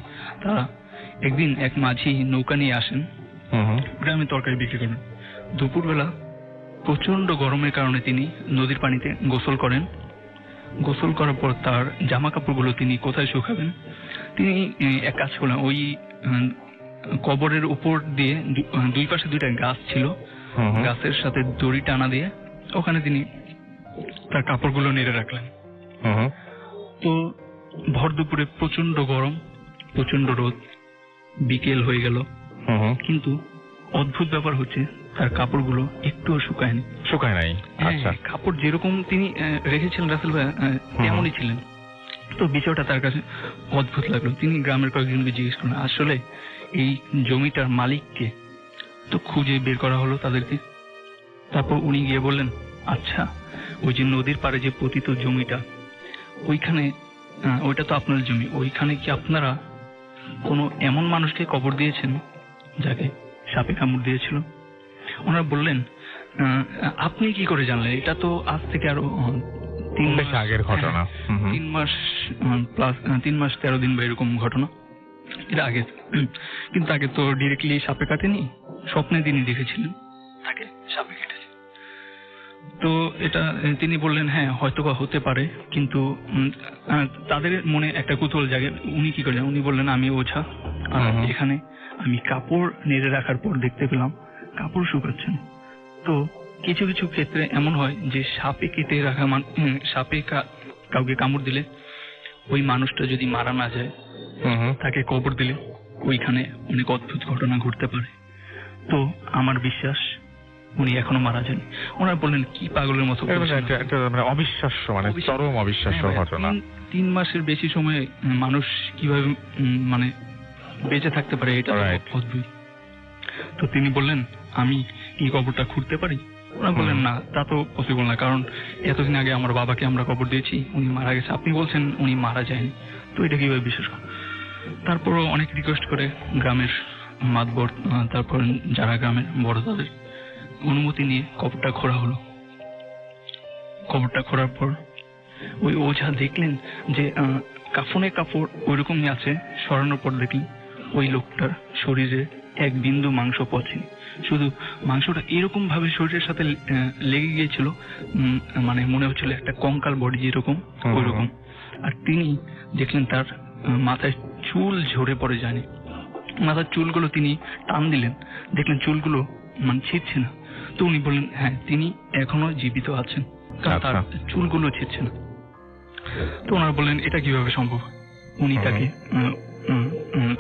তারা একদিন এক মাঝি নৌকা নিয়ে আসেন, গ্রামে তরকারি বিক্রি করেন। দুপুরবেলা প্রচন্ড গরমের কারণে তিনি নদীর পানিতে গোসল করেন। গোসল করার পর তার জামা কাপড়গুলো তিনি কোথায় শুকাবেন? তিনি এক কাজ করলেন, ওই কবরের উপর দিয়ে দুই পাশে 2টা গাছ ছিল, গাছের সাথে দড়ি টানা দিয়ে ওখানে তিনি তার কাপড়গুলো নেড়ে রাখলেন। তো ভর দুপুরে প্রচন্ড গরম, প্রচন্ড রোদ, বিকেল হয়ে গেল, কিন্তু অদ্ভুত ব্যাপার হচ্ছে তার কাপড়গুলো একটুও শুকায় নাই। আচ্ছা। কাপড় যেরকম তিনি রেখেছিলেন রাসেল ভাই তেমনই ছিলেন, তো বিষয়টা তার কাছে অদ্ভুত লাগলো। তিনি গ্রামের কয়েকজনকে জিজ্ঞেস করলেন আসলে এই জমিটার মালিককে। তো খুঁজে বের করা হলো তাদেরকে। তারপর উনি গিয়ে বললেন, আচ্ছা ওই যে নদীর পাড়ে যে পতিত জমিটা, ওইখানে ওইটা তো আপনার জমি, ওইখানে কি আপনারা কোনো এমন মানুষকে কবর দিয়েছেন যাকে সাপে কামড় দিয়েছিল? ওনারা বললেন, আপনি কি করে জানলেন? এটা তো আজ থেকে আরো 3 বেশ আগের ঘটনা। 3 মাস প্লাস 3 মাস 13 দিন বা এরকম ঘটনা, এটা আগে। কিন্তু তাকে তো ডিরেক্টলি সাপে কাটেনি, স্বপ্নে তিনি দেখেছিলেন তাকে সাপে কেটেছে। তো এটা তিনি বললেন হ্যাঁ হয়তো বা হতে পারে, কিন্তু তাদের মনে একটা কুতূহল জাগে। উনি কি করেন? উনি বললেন আমি ওঝা, আর এখানে আমি কাপড় নেড়ে রাখার পর দেখতে পেলাম কাপড় শুকাচ্ছেন। তো কিছু কিছু ক্ষেত্রে এমন হয় যে সাপে কেটে রাখা সাপে কাউকে কামড় দিলে ওই মানুষটা যদি মারা না যায়, তাকে কবর দিলে ওইখানে অনেক অদ্ভুত ঘটনা ঘটতে পারে। তো আমার বিশ্বাস উনি এখনো মারা যান। ওনারা বললেন কি পাগলের মতো মানে অবিশ্বাস্য, মানে চরম অবিশ্বাস্য ঘটনা। 3 মাসের বেশি সময় মানুষ কিভাবে মানে বেঁচে থাকতে পারে, এটা অদ্ভুত। তো তিনি বললেন আমি কি কবরটা খুঁড়তে পারি? ওরা বললেন না, তা তো পসিবল না, কারণ এতদিন আগে আমার বাবাকে আমরা কবর দিয়েছি, উনি মারা গেছে। আপনি বলছেন উনি মারা যায়নি, তো এটা কিভাবে বিশ্বাস করেন? তারপরও অনেক রিকোয়েস্ট করে গ্রামের মাতবর, তারপর যারা গ্রামের বড়, তাদের অনুমতি নিয়ে কবরটা খোঁড়া হলো। কবরটা খোঁড়ার পর ওই ওঝা দেখলেন যে কাফনে কাপড় ওইরকমই আছে, সরানোর পর দেখলেন ওই লোকটার শরীরে এক বিন্দু মাংস পচেনি, শুধু মাংসটা এরকম ভাবে শরীরের সাথে লেগে গিয়েছিল, মানে মনে হচ্ছিল একটা কঙ্কাল বডি যেরকম ওইরকম। আর তিনি দেখলেন তার মাথায় চুল ঝরে পড়ে যায়নি, মাথার চুলগুলো তিনি টান দিলেন, দেখলেন চুলগুলো মানে ছিঁড়ছে না। তো উনি বললেন হ্যাঁ তিনি এখনো জীবিত আছেন, কারণ তার চুলগুলো ছিঁড়ছে না। তো ওনারা বললেন এটা কিভাবে সম্ভব? উনি তাকে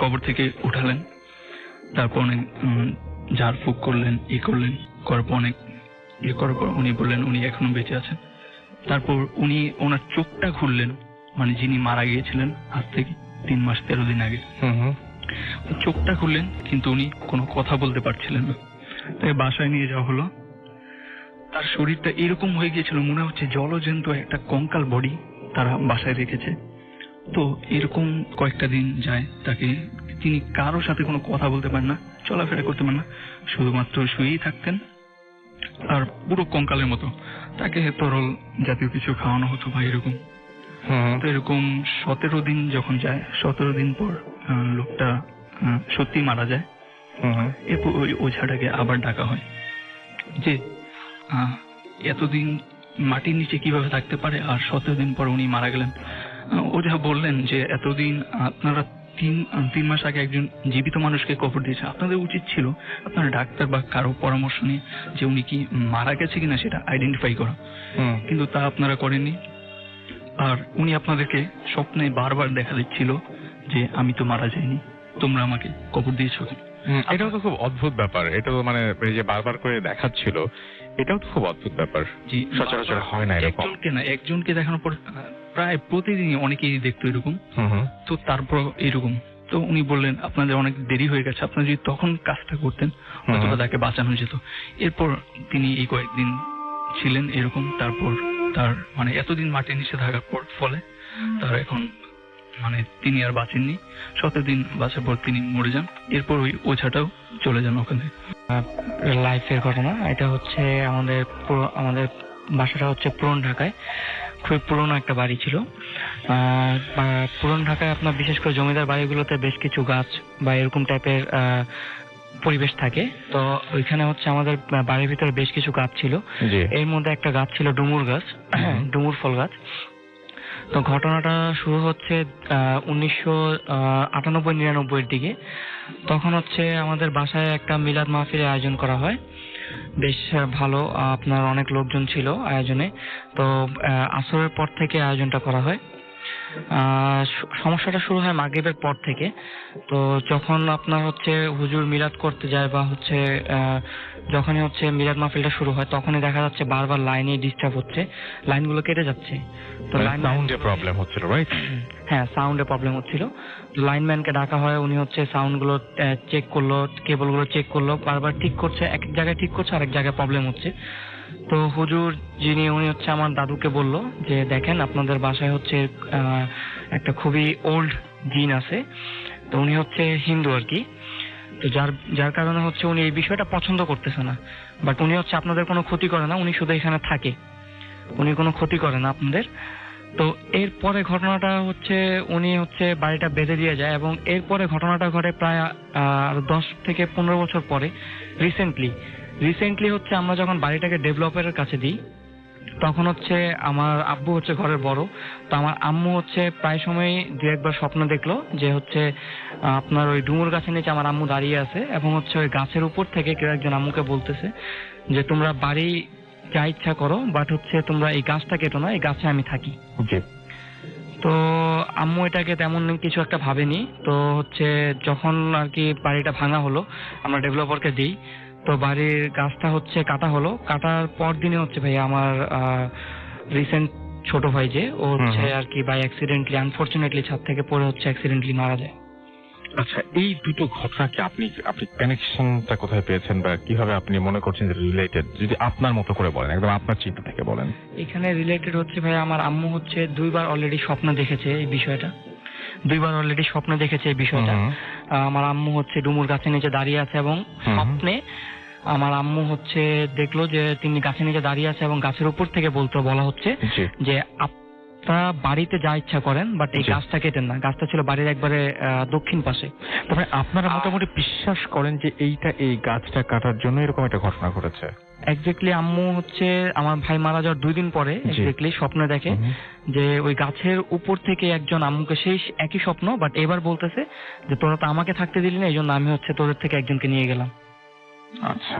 কবর থেকে উঠালেন, তারপর অনেক ঝাড়ফুঁক করলেন, করার পর অনেক করার পর উনি বললেন উনি এখনো বেঁচে আছেন। তারপর উনি ওনার চোখটা খুললেন, মানে যিনি মারা গিয়েছিলেন আজ থেকে 3 মাস 13 দিন আগে। চোখটা খুললেন, কিন্তু উনি কোনো কথা বলতে পারছিলেন না। তাকে বাসায় নিয়ে যাওয়া হলো। তার শরীরটা এরকম হয়ে গিয়েছিল, মনে হচ্ছে জলজন্ত একটা কঙ্কাল বডি তারা বাসায় রেখেছে। তো এরকম কয়েকটা দিন যায়, তাকে তিনি কারোর সাথে কোনো কথা বলতে পারেন না, চলাফেরা করতে পারেন না, শুধুমাত্র শুয়েই থাকতেন আর পুরো কঙ্কালের মতো। তাকে তরল জাতীয় কিছু খাওয়ানো হতো বা এরকম। তো এরকম 17 দিন যখন যায়, 17 দিন পর লোকটা সত্যি মারা যায়। এরপর ওই ওঝাটাকে আবার ডাকা হয় যে এতদিন মাটির নিচে কিভাবে থাকতে পারে, আর 17 দিন পর উনি মারা গেলেন। ওঝা বললেন যে এতদিন আপনারা 3 মাস আগে একজন জীবিত মানুষকে কবর দিয়েছে, আপনাদের উচিত ছিল আপনারা ডাক্তার বা কারো পরামর্শ নিয়ে যে উনি কি মারা গেছে কিনা সেটা আইডেন্টিফাই করা, কিন্তু তা আপনারা করেননি। আর উনি আপনাদেরকে স্বপ্নে বারবার দেখা দিচ্ছিল যে আমি তো মারা যাইনি, তোমরা আমাকে কবর দিয়েছো। এটাও তো খুব অদ্ভুত ব্যাপার। এটা তো মানে যে বারবার করে দেখাচ্ছিল, এটাও তো খুব অদ্ভুত ব্যাপার। জি, সচরাচর হয় না এরকম। একজনকে দেখানোর পর প্রায় প্রতিদিনই অনেকেই দেখতো এরকম। তো তারপর এরকম। তো উনি বললেন আপনাদের অনেক দেরি হয়ে গেছে, আপনারা যদি তখন কাজটা করতেন হয়তো তাকে বাঁচানো যেত। এরপর তিনি এই কয়েকদিন ছিলেন এরকম। তারপর তার মানে এতদিন মাটির নিচে থাকার পর ফলে তার এখন মানে তিনি আর বাঁচেননি। 17 দিন বাঁচার পর তিনি মরে যান। এরপর ওই ওঝাটাও চলে যান ওখানে। লাইফের ঘটনা এটা হচ্ছে আমাদের বাসাটা হচ্ছে পুরান ঢাকায়, খুবই পুরনো একটা বাড়ি ছিল। পুরান ঢাকায় আপনার বিশেষ করে জমিদার বাড়িগুলোতে বেশ কিছু গাছ বা এরকম টাইপের পরিবেশ থাকে। তো ওইখানে হচ্ছে আমাদের বাড়ির ভিতরে বেশ কিছু গাছ ছিল। এর মধ্যে একটা গাছ ছিল ডুমুর গাছ, ডুমুর ফল গাছ। তো ঘটনাটা শুরু হচ্ছে 1998-99 দিকে। তখন হচ্ছে আমাদের বাসায় একটা মিলাদ মাহফিলের আয়োজন করা হয়, বেশ ভালো, আপনার অনেক লোকজন ছিল আয়োজনে। তো আসরের পর থেকে আয়োজনটা করা হয়। সমস্যাটা শুরু হয় মাগরিবের পর থেকে। তো যখন আপনার হচ্ছে হুজুর মিলাদ করতে যায় বা হচ্ছে যখনই হচ্ছে মিলাদ মাহফিলটা শুরু হয়, তখনই দেখা যাচ্ছে বারবার লাইনে ডিস্টার্ব হচ্ছে, লাইনগুলো কেটে যাচ্ছে। তো সাউন্ডে প্রবলেম হচ্ছিল, রাইট? হ্যাঁ, সাউন্ডে প্রবলেম হচ্ছিল। লাইনম্যানকে ডাকা হয়, উনি হচ্ছে সাউন্ডগুলো চেক করলো, কেবলগুলো চেক করলো, বারবার ঠিক করছে, এক এক জায়গায় ঠিক করছে, আরেক জায়গায় প্রবলেম হচ্ছে। তো হুজুর উনি হচ্ছে আমার দাদুকে বলল যে দেখেন আপনাদের বাসায় হচ্ছে একটা খুবই ওল্ড জিন আছে। তো উনি হচ্ছে হিন্দু আর কি। তো যার কারণে হচ্ছে উনি এই বিষয়টা পছন্দ করতেছে না, বাট উনি হচ্ছে আপনাদের কোনো ক্ষতি করে না, উনি শুধু এখানে থাকে, উনি কোনো ক্ষতি করে না আপনাদের। তো এরপরে ঘটনাটা হচ্ছে উনি হচ্ছে বাড়িটা বেঁধে দিয়ে যায়, এবং এরপরে ঘটনাটা ঘটে প্রায় 10 থেকে 15 বছর পরে। রিসেন্টলি হচ্ছে আমরা যখন বাড়িটাকে ডেভেলপারের কাছে দিই, তখন হচ্ছে আমার আব্বু হচ্ছে ঘরের বড়, তো আমার আম্মু হচ্ছে প্রায় সময় দু একবার স্বপ্ন দেখলো যে হচ্ছে আপনার ওই ডুমুর গাছের নিচে আমার আম্মু দাঁড়িয়ে আছে, এবং হচ্ছে ওই গাছের উপর থেকে কেউ একজন আম্মুকে বলতেছে যে তোমরা বাড়ি যা ইচ্ছা করো, বাট হচ্ছে তোমরা এই গাছটা কেটো না, এই গাছে আমি থাকি। তো আম্মু এটাকে তেমন কিছু একটা ভাবেনি। তো হচ্ছে যখন আর কি বাড়িটা ভাঙা হলো, আমরা ডেভেলপারকে দিই, তো বাড়ির গাছটা হচ্ছে কাটা হলো। কাটার পর দিনে হচ্ছে ভাই আমার রিসেন্ট ছোট ভাই যে ও হচ্ছে আর কি বাই অ্যাক্সিডেন্টলি, আনফরচুনেটলি ছাদ থেকে পড়ে হচ্ছে অ্যাক্সিডেন্টলি মারা যায়। আচ্ছা, এই দুটো ঘটনাকে আপনি কানেকশনটা কোথায় পেয়েছেন, বা কিভাবে আপনি মনে করছেন যে রিলেটেড? যদি আপনার মতো করে বলেন, একদম আপনার চিন্তা থেকে বলেন। এখানে রিলেটেড হচ্ছে ভাই আমার আম্মু হচ্ছে 2 বার অলরেডি স্বপ্ন দেখেছে এই বিষয়টা। আমার আম্মু হচ্ছে ডুমুর গাছের নিচে দাঁড়িয়ে আছে, এবং স্বপ্নে আমার আম্মু হচ্ছে দেখলো যে তিনি গাছের নিচে দাঁড়িয়ে আছে, এবং গাছের উপর থেকে বলা হচ্ছে যে আপনারা বাড়িতে যা ইচ্ছা করেন, বাট এই গাছটা কেটেন না। গাছটা ছিল বাড়ির একবারে দক্ষিণ পাশে। তবে আপনারা মোটামুটি বিশ্বাস করেন যে এই গাছটা কাটার জন্য এরকম একটা ঘটনা ঘটেছে? এক্স্যাক্টলি আম্মু হচ্ছে আমার ভাই মারা যাওয়ার 2 দিন পরে এক্স্যাক্টলি স্বপ্নে দেখে যে ওই গাছের উপর থেকে একজন আম্মুকে, সেই একই স্বপ্ন, বাট এবার বলতেছে যে তোরা তো আমাকে থাকতে দিলি না, এই জন্য আমি হচ্ছে তোদের থেকে একজনকে নিয়ে গেলাম। আচ্ছা,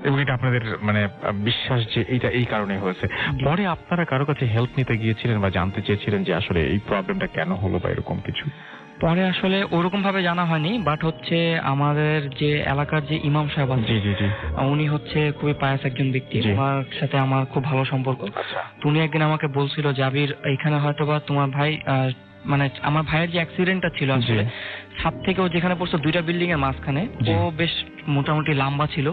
এবং এটা আপনাদের মানে বিশ্বাস যে এইটা এই কারণে হয়েছে। পরে আপনারা কারো কাছে হেল্প নিতে গিয়েছিলেন বা জানতে চেয়েছিলেন যে আসলে এই প্রবলেমটা কেন হলো বা এরকম কিছু? পরে আসলে ওরকম ভাবে জানা হয়নি, বাট হচ্ছে আমাদের যে এলাকার যে ইমাম সাহেব আছে, উনি হচ্ছে খুবই পায়াস একজন ব্যক্তি, ওনার সাথে আমার খুব ভালো সম্পর্ক। তো উনি একদিন আমাকে বলছিল, জাবির এখানে হয়তোবা তোমার ভাই মানে আমার ভাইয়ের যে অ্যাক্সিডেন্টটা ছিল আসলে ছাদ থেকে ও যেখানে পড়ছে 2টা বিল্ডিং এর মাঝখানে, ও বেশ মোটামুটি লম্বা ছিল।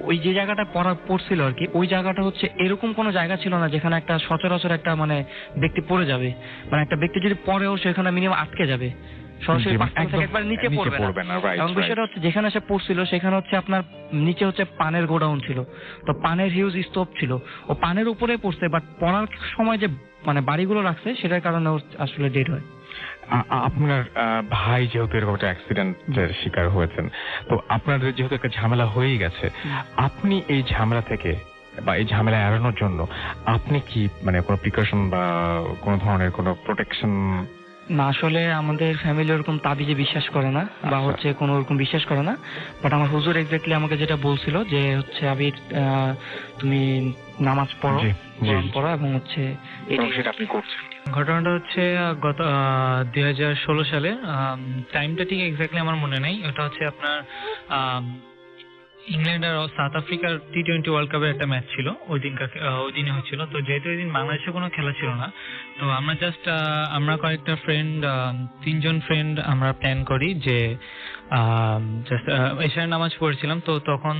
ওই যে জায়গাটা পড়ছিল আর কি, ওই জায়গাটা হচ্ছে এরকম কোনো জায়গা ছিল না যেখানে একটা সচরাচর একটা মানে ব্যক্তি পড়ে যাবে, মানে একটা ব্যক্তি যদি পড়েও সেখানে মিনিমাম আটকে যাবে, সরাসরি একবার নিচে পড়বে না। এবং বিষয়টা হচ্ছে যেখানে সে পড়ছিল সেখানে হচ্ছে আপনার নিচে হচ্ছে পানের গোডাউন ছিল, তো পানের হিউজ স্তূপ ছিল, ও পানের উপরে পড়ছে, বাট পড়ার সময় যে মানে বাড়িগুলো রাখছে সেটার কারণে আসলে ডেড হয়। আপনার ভাই যেহেতু এরকম একটা অ্যাক্সিডেন্টের শিকার হয়েছেন, তো আপনাদের যেহেতু একটা ঝামেলা হয়েই গেছে, আপনি এই ঝামেলা থেকে বা এই ঝামেলা এড়ানোর জন্য আপনি কি মানে কোনো প্রিকশন বা কোনো ধরনের কোনো প্রোটেকশন? না, আসলে আমাদের ফ্যামিলি ওরকম তাবিজে বিশ্বাস করে না, বা হচ্ছে কোনো ওরকম বিশ্বাস করে না, বাট আমার হুজুর এক্স্যাক্টলি আমাকে যেটা বলছিল যে হচ্ছে আবির তুমি নামাজ পড়ো, এবং হচ্ছে সেটা আপনি করছেন। ঘটনাটা হচ্ছে গত 2016 সালে, টাইমটা ঠিক এক্স্যাক্টলি আমার মনে নেই, ওটা হচ্ছে আপনার ইংল্যান্ড আর সাউথ আফ্রিকার T20 ওয়ার্ল্ড কাপের একটা ম্যাচ ছিল, ওই দিনে হচ্ছিল। তো যেহেতু ওই দিন বাংলাদেশে কোনো খেলা ছিল না, তো আমরা কয়েকটা ফ্রেন্ড, 3জন ফ্রেন্ড আমরা প্ল্যান করি যে এশারের নামাজ পড়ছিলাম। তো তখন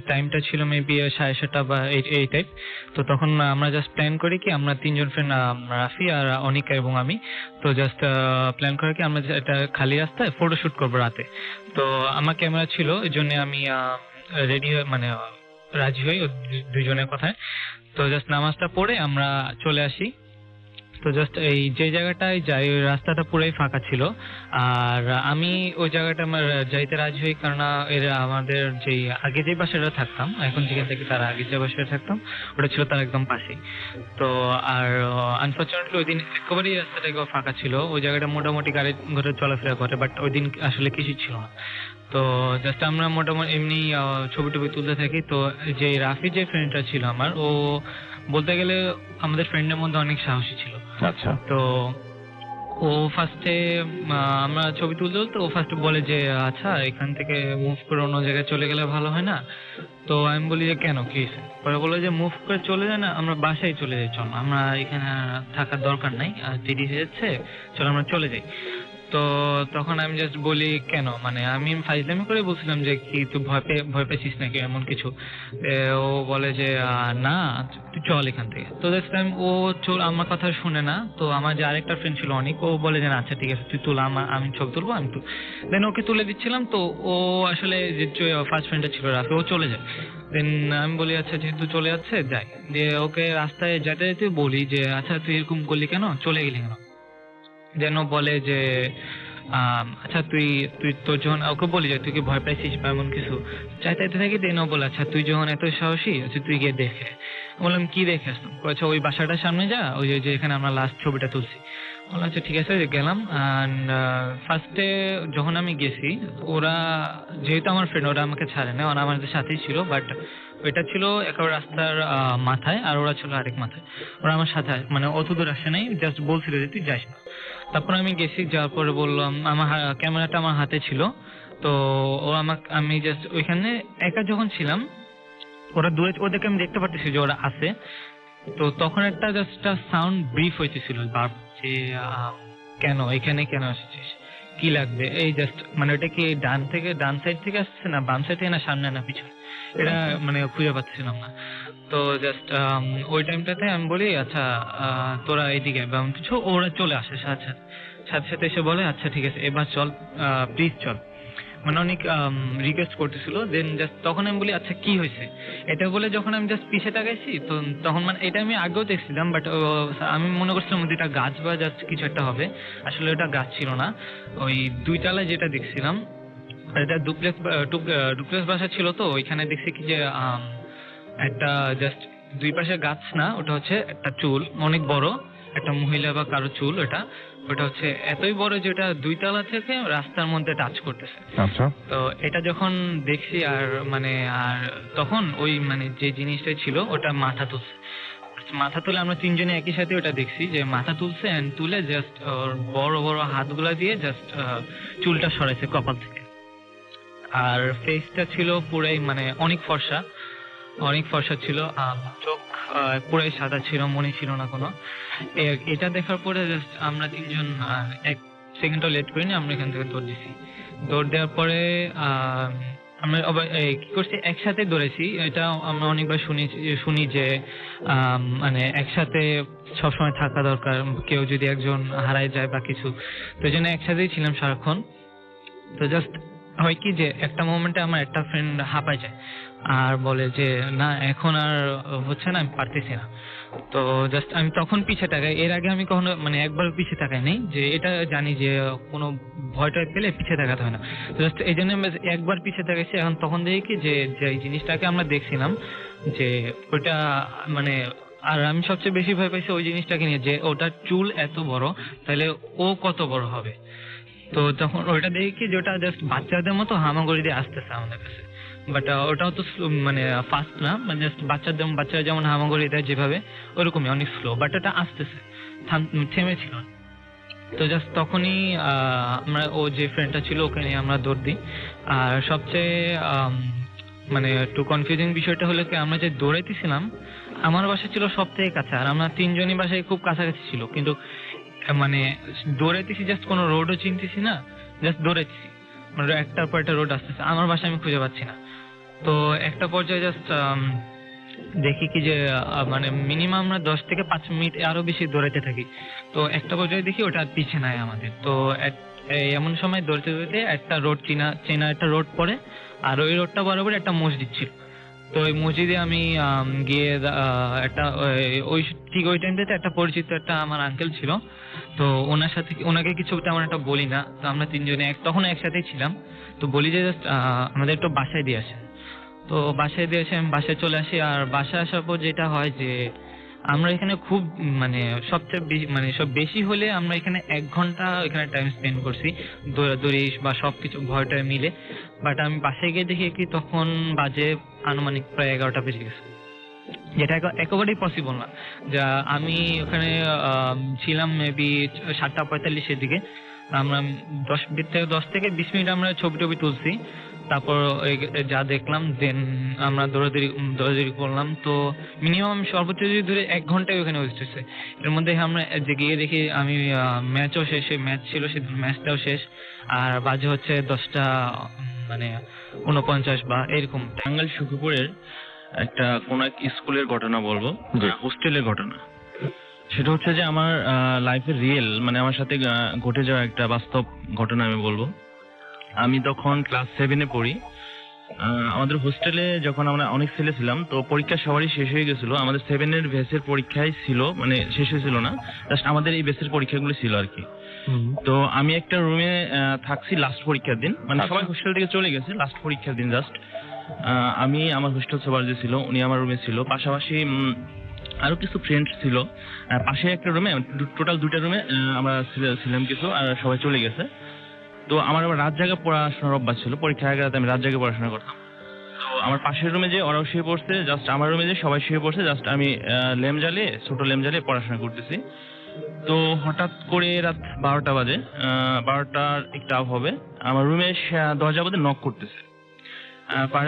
টাইমটা ছিল মেবি 7:30 বা এই টাইপ। তো তখন আমরা জাস্ট প্ল্যান করি কি আমরা 3জন ফ্রেন্ড, রাফি আর অনিকা এবং আমি, তো জাস্ট প্ল্যান করে কি আমরা একটা খালি রাস্তায় ফটোশুট করবো রাতে। তো আমার ক্যামেরা ছিল, এই জন্য আমি রেডি মানে রাজি হই 2জনের কথায়। তো জাস্ট নামাজটা পড়ে আমরা চলে আসি। তো জাস্ট এই যে জায়গাটায় যাই ওই রাস্তাটা পুরোই ফাঁকা ছিল, আর আমি ওই জায়গাটা আমার যাইতে রাজি হই, কারণ এরা আমাদের যে আগে যে বাসাটা থাকতাম, এখন যেখান থেকে তার আগে যে বাসাটা থাকতাম ওটা ছিল তার একদম পাশেই। তো আর আনফরচুনেটলি ওই দিন একেবারেই রাস্তাটা ফাঁকা ছিল, ওই জায়গাটা মোটামুটি গাড়ি ঘোড়া চলাফেরা করে, বাট ওই দিন আসলে কিছুই ছিল না। তো জাস্ট আমরা মোটামুটি এমনি ছবি টবি তুলতে থাকি। তো যে রাফি যে ফ্রেন্ডটা ছিল আমার, ও বলতে গেলে আমাদের ফ্রেন্ডের মধ্যে অনেক সাহসী ছিল। আচ্ছা। তো ও ফার্স্টে আমরা ছবি তুলতে তুলতে ও ফার্স্টে বলে যে আচ্ছা এখান থেকে মুভ করে অন্য জায়গায় চলে গেলে ভালো হয় না। তো আমি বলি যে কেন, কি হয়েছে? পরে বললো যে মুভ করে চলে যায় না, আমরা বাসায় চলে যাই, চল আমরা এখানে থাকার দরকার নাই, আর দেরি হয়ে যাচ্ছে, চল আমরা চলে যাই। তো তখন আমি জাস্ট বলি কেন, মানে আমি ফাইজলামি করে বলছিলাম যে কি তুই ভয় পেয়েছিস নাকি এমন কিছু। ও বলে যে না তুই চল এখান থেকে। তো দ্যাটস টাইম ও আমার কথা শুনে না। তো আমার যে আরেকটা ফ্রেন্ড ছিল অনেক, ও বলে যে আচ্ছা ঠিক আছে তুই তুল, আমি ছবি তুলবো, আমি দেন ওকে তুলে দিচ্ছিলাম। তো ও আসলে যে ফার্স্ট ফ্রেন্ডটা ছিল রাফি, ও চলে যায়। দেন আমি বলি আচ্ছা যেহেতু চলে যাচ্ছে যাই, দিয়ে ওকে রাস্তায় যেতে যেতে বলি যে আচ্ছা তুই এরকম করলি কেন, চলে গেলি কেন? যেন বলে যে আচ্ছা তুই তোর যখন ওকে বলি যে তুই কি ভয় পাইছিস বা এমন কিছু চাইতে থাকি, দেন ও বলে আচ্ছা তুই যখন এত সাহসী আচ্ছা তুই গিয়ে দেখে। বললাম কি দেখে আসতাম? আচ্ছা ওই বাসাটার সামনে যা, ওই যে এখানে আমরা লাস্ট ছবিটা তুলছি। বললাম আচ্ছা ঠিক আছে, গেলাম। অ্যান্ড ফার্স্টে যখন আমি গেছি, ওরা যেহেতু আমার ফ্রেন্ড, ওরা আমাকে ছাড়ে না, ওরা আমাদের সাথেই ছিল, বাট ওইটা ছিল একেবারে রাস্তার মাথায়, আর ওরা ছিল আরেক মাথায়। ওরা আমার সাথে মানে অত দূর আসে নাই, জাস্ট বলছিল যে তুই যাস না। তারপর আমি গেছি, যাওয়ার পরে বললাম, আমার ক্যামেরাটা আমার হাতে ছিল। তো ও আমি জাস্ট ওইখানে একা যখন ছিলাম, ওরা দূরে, ওদেরকে আমি দেখতে পারতেছি যে ওরা আছে। তো তখন একটা জাস্ট সাউন্ড ব্রিফ হইতেছিল যে কেন এখানে কেন এসেছিস, কি লাগবে, এই জাস্ট মানে ওটা কি ডান সাইড থেকে আসছে না বাম সাইড থেকে না সামনে না পিছনে, এটা মানে খুঁজে পাচ্ছিলাম না। তো জাস্ট ওই টাইমটাতে আমি বলি আচ্ছা তোরা এইদিকে কিছু, ওরা চলে আসে সাথে সাথে এসে বলে আচ্ছা ঠিক আছে এবার চল, প্লিজ চল, মানে অনেক রিকোয়েস্ট করতেছিল। দেন জাস্ট তখন আমি বলি আচ্ছা কি হয়েছে এটা বলে, যখন আমি জাস্ট পিছে তাকাইছি তো তখন মানে এটা আমি আগেও দেখছিলাম, বাট আমি মনে করছিলাম এটা গাছ বা জাস্ট কিছু একটা হবে, আসলে ওটা গাছ ছিল না। ওই 2 তলায় যেটা দেখছিলাম এটা ডুপ্লেক্স বাসা ছিল। তো ওইখানে দেখছি কি যে একটা জাস্ট 2 পাশে গাছ না, ওটা হচ্ছে একটা চুল অনেক বড়, একটা মহিলা বা কারো চুল, ওটা হচ্ছে এতই বড় যে ওটা 2 তলা থেকে রাস্তার মধ্যে টাচ করতেছে। আচ্ছা। তো এটা যখন দেখছি আর তখন ওই মানে যে জিনিসটা ছিল ওটা মাথা তুলে আমরা 3 জনে একই সাথে ওটা দেখছি যে মাথা তুলছে, এন্ড তুলে জাস্ট ওর বড় বড় হাতগুলা দিয়ে জাস্ট চুলটা সরাইছে কপাল থেকে। আর ফেসটা ছিল পুরাই মানে অনেক ফর্সা ছিল, চোখ পুরাই সাদা ছিল, মনে ছিল না কোনো। এটা দেখার পরে জাস্ট আমরা 3 জন 1 সেকেন্ডও লেট করিনি, আমরা এখান থেকে দৌড় দিছি। দৌড় দেওয়ার পরে আমরা কি করছি, একসাথে দৌড়েছি। এটা আমরা অনেকবার শুনি যে মানে একসাথে সবসময় থাকা দরকার, কেউ যদি একজন হারায় যায় বা কিছু, তো এই জন্য একসাথেই ছিলাম সারাক্ষণ। তো জাস্ট হয় কি যে একটা মোমেন্টে আমার একটা ফ্রেন্ড হাঁপায় যায় আর বলে যে না এখন আর হচ্ছে না, আমি পারতেছি না। তো জাস্ট আমি তখন পিছে তাকাই, এর আগে আমি কখনো মানে একবার পিছে তাকাই নাই, যে এটা জানি যে কোনো ভয়টা পেলে পিছে তাকাতে হয় না। তো জাস্ট এই জন্য আমি একবার পিছে তাকাইছি। এখন তখন দেখি কি যে এই জিনিসটাকে আমরা দেখছিলাম যে ওটা মানে, আর আমি সবচেয়ে বেশি ভয় পাইছি ওই জিনিসটাকে নিয়ে, যে ওটার চুল এত বড়, তাহলে ও কত বড় হবে। তো তখন ওইটা দেখি যে ওটা জাস্ট বাচ্চাদের মতো হামাগুড়ি দিয়ে আসতেছে আমাদের কাছে, বাট ওটাও তো মানে ফাস্ট না, মানে জাস্ট বাচ্চারা যেমন হামাগুড়ি দেয় যেভাবে, ওরকমই অনেক স্লো, বাট ওটা আসতেছে, থেমেছিল। তো জাস্ট তখনই আমরা ও যে ফ্রেন্ডটা ছিল ওকে নিয়ে আমরা দৌড় দিই। আর সবচেয়ে মানে একটু কনফিউজিং বিষয়টা হলো কি, আমরা যে দৌড়াইতেছিলাম আমার বাসা ছিল সব থেকে কাছে, আর আমরা 3 জনই বাসায় খুব কাছাকাছি ছিল, কিন্তু মানে দৌড়াইতেছি জাস্ট কোনো রোডও চিনতেছি না, জাস্ট দৌড়াইতেছি, মানে একটার পর একটা রোড আসতেছে, আমার বাসা আমি খুঁজে পাচ্ছি না। তো একটা পর্যায়ে জাস্ট দেখি কি যে মানে মিনিমাম আমরা 10 থেকে 5 মিনিট আরো বেশি দৌড়াইতে থাকি। তো একটা পর্যায়ে দেখি ওটা পিছে নাই আমাদের। তো এমন সময় দৌড়তে দৌড়তে একটা রোড চেনা একটা রোড পড়ে, আর ওই রোডটা বরাবর একটা মসজিদ ছিল। তো ওই মসজিদে আমি গিয়ে একটা ওই ঠিক ওই টাইমটাতে একটা পরিচিত একটা আমার আঙ্কেল ছিল, তো ওনাকে কিছু তেমন একটা বলি না। তো আমরা 3 জনে তখন একসাথেই ছিলাম, তো বলি যে জাস্ট আমাদের একটু বাসায় দিয়ে আসে। তো বাসায় দিয়ে এসে আমি বাসায় চলে আসি। আর বাসায় আসার পর যেটা হয় যে আমরা এখানে খুব মানে সবচেয়ে বেশি হলে আমরা এখানে 1 ঘন্টা এখানে টাইম স্পেন্ড করছি, দৌড়াদৌড়ি বা সবকিছু ভয়টা মিলে। বাট আমি বাসায় গিয়ে দেখি কি তখন বাজে আনুমানিক প্রায় 11টা বেজে গেছে। যেটা একেবারেই পসিবল না। যা আমি ওখানে ছিলাম মেবি 7:45-এর দিকে। আমরা 10 থেকে 20 মিনিট আমরা ছবি টবি তুলছি। তারপর যা দেখলাম দেন আমরা দৌড়াদৌড়ি করলাম। তো মিনিমাম সর্বোচ্চ যদি ধরে 1 ঘন্টায় ওখানে ওয়েস্ট হয়েছে। এর মধ্যে আমরা যে গিয়ে দেখি আমি ম্যাচও শেষ, ম্যাচ ছিল সেদিন, ম্যাচটাও শেষ। আর বাজে হচ্ছে 10টা মানে 49 বা এরকম। টাঙ্গাইল সুখীপুরের একটা কোন এক স্কুলের ঘটনা বলবো, হোস্টেলের ঘটনা। সেটা হচ্ছে যে আমার লাইফের রিয়েল, মানে আমার সাথে ঘটে যাওয়া একটা বাস্তব ঘটনা আমি বলবো। আমি তখন ক্লাস 7-এ পড়ি। আমাদের হোস্টেলে যখন আমরা অনেক ছেলে ছিলাম, তো পরীক্ষা সবারই শেষ হয়ে গেছিল। আমাদের 7-এর বেসের পরীক্ষাই ছিল, মানে শেষ হয়েছিল না, জাস্ট আমাদের এই বেসের পরীক্ষাগুলো ছিল আর কি। তো আমি একটা রুমে থাকছি লাস্ট পরীক্ষার দিন, মানে সবাই হোস্টেল থেকে চলে গেছে লাস্ট পরীক্ষার দিন। জাস্ট আমি, আমার হোস্টেল সুপার যে ছিল উনি আমার রুমে ছিল, পাশাপাশি আরো কিছু ফ্রেন্ডস ছিল। পাশে একটা রুমে, টোটাল 2টা রুমে আমরা ছিলাম কিছু, আর সবাই চলে গেছে। তো আমার আবার রাত জায়গা পড়াশোনার অভ্যাস ছিল, পরীক্ষার আগে রাতে আমি রাত জায়গা পড়াশোনা করতাম। তো আমার পাশের রুমে যে ওরাও শুয়ে পড়ছে, জাস্ট আমার রুমে যে সবাই শুয়ে পড়ছে, জাস্ট আমি ছোট ল্যাম্প জ্বালিয়ে পড়াশোনা করতেছি। তো হঠাৎ করে রাত 12টা বাজে, 12টার একটু আপ হবে, আমার রুমে দরজা বাদে নক করতেছে,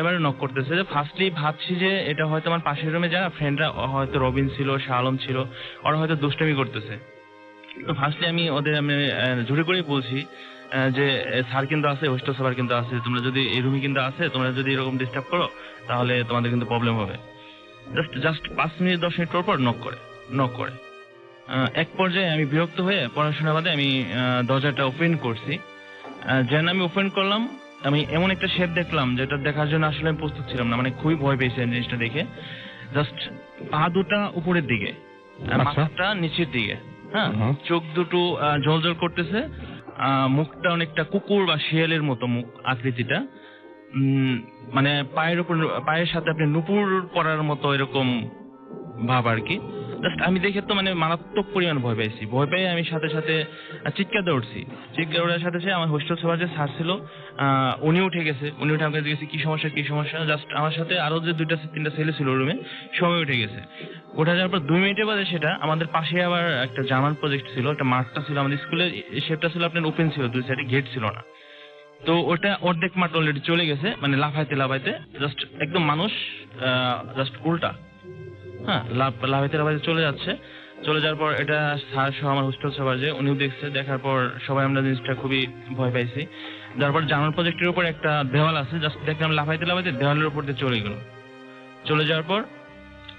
বারে নক করতেছে। ফার্স্টলি ভাবছি যে এটা হয়তো আমার পাশের রুমে যারা ফ্রেন্ডরা, হয়তো রবিন ছিল, শাহ আলম ছিল, ওরা হয়তো দুষ্টামি করতেছে। তো ফার্স্টলি আমি ওদের জোরে করেই বলছি যে স্যার কিন্তু আছে, হোস্টেল স্যার কিন্তু আছে, তোমরা যদি এই রুমে কিন্তু আছে, তোমরা যদি এরকম ডিস্টার্ব করো তাহলে তোমাদের কিন্তু প্রবলেম হবে। জাস্ট 5 মিনিট 10 মিনিট পর নক করে এক পর্যায়ে আমি বিরক্ত হয়ে পড়াশোনা বাদে আমি দরজাটা ওপেন করছি। যেন আমি ওপেন করলাম, আমি এমন একটা শেপ দেখলাম যেটা দেখার জন্য আসলে আমি প্রস্তুত ছিলাম না, মানে খুবই ভয় পেয়েছি জিনিসটা দেখে। জাস্ট পা দুটা উপরের দিকে, মাথাটা নিচের দিকে, হ্যাঁ, চোখ দুটো জ্বলজ্বল করতেছে, মুখটা অনেকটা কুকুর বা শিয়ালের মতো মুখ আকৃতিটা, মানে পায়ের সাথে আপনি নুপুর পরার মতো এরকম ভাব আর কি। জাস্ট আমি দেখে তো মানে মারাত্মক পরিমাণ ভয় পেয়েছি। ভয় পেয়ে আমি সাথে সাথে চিৎকার দিয়ে উঠছি। চিৎকার ওঠার সাথে সাথে আমার হোস্টেল সুপার যে স্যার ছিল উনি উঠে গেছে। উনি উঠে আমাকে জিজ্ঞেস কি সমস্যা। জাস্ট আমার সাথে আরো যে 2-3টা ছেলে ছিল রুমে, সবাই উঠে গেছে। ওঠা যাওয়ার পর 2 মিনিটের বাদে সেটা আমাদের পাশে আবার একটা জার্মান প্রজেক্ট ছিল, একটা মাঠটা ছিল আমাদের স্কুলের, শেপটা ছিল আপনার ওপেন ছিল, 2 সাইডে গেট ছিল না। তো ওটা অর্ধেক মাঠ অলরেডি চলে গেছে, মানে লাফাইতে জাস্ট একদম মানুষ জাস্ট উল্টা, হ্যাঁ, লাফাইতে চলে যাচ্ছে। চলে যাওয়ার পর এটা স্যার সহ আমার হোস্টেল সুপার যে উনিও দেখছে। দেখার পর সবাই আমরা জিনিসটা খুবই ভয় পাইছি। তারপর জার্মান প্রজেক্টের উপর একটা দেওয়াল আছে, জাস্ট দেখলাম লাফাইতে দেওয়ালের উপর দিয়ে চলে গেল। চলে যাওয়ার পর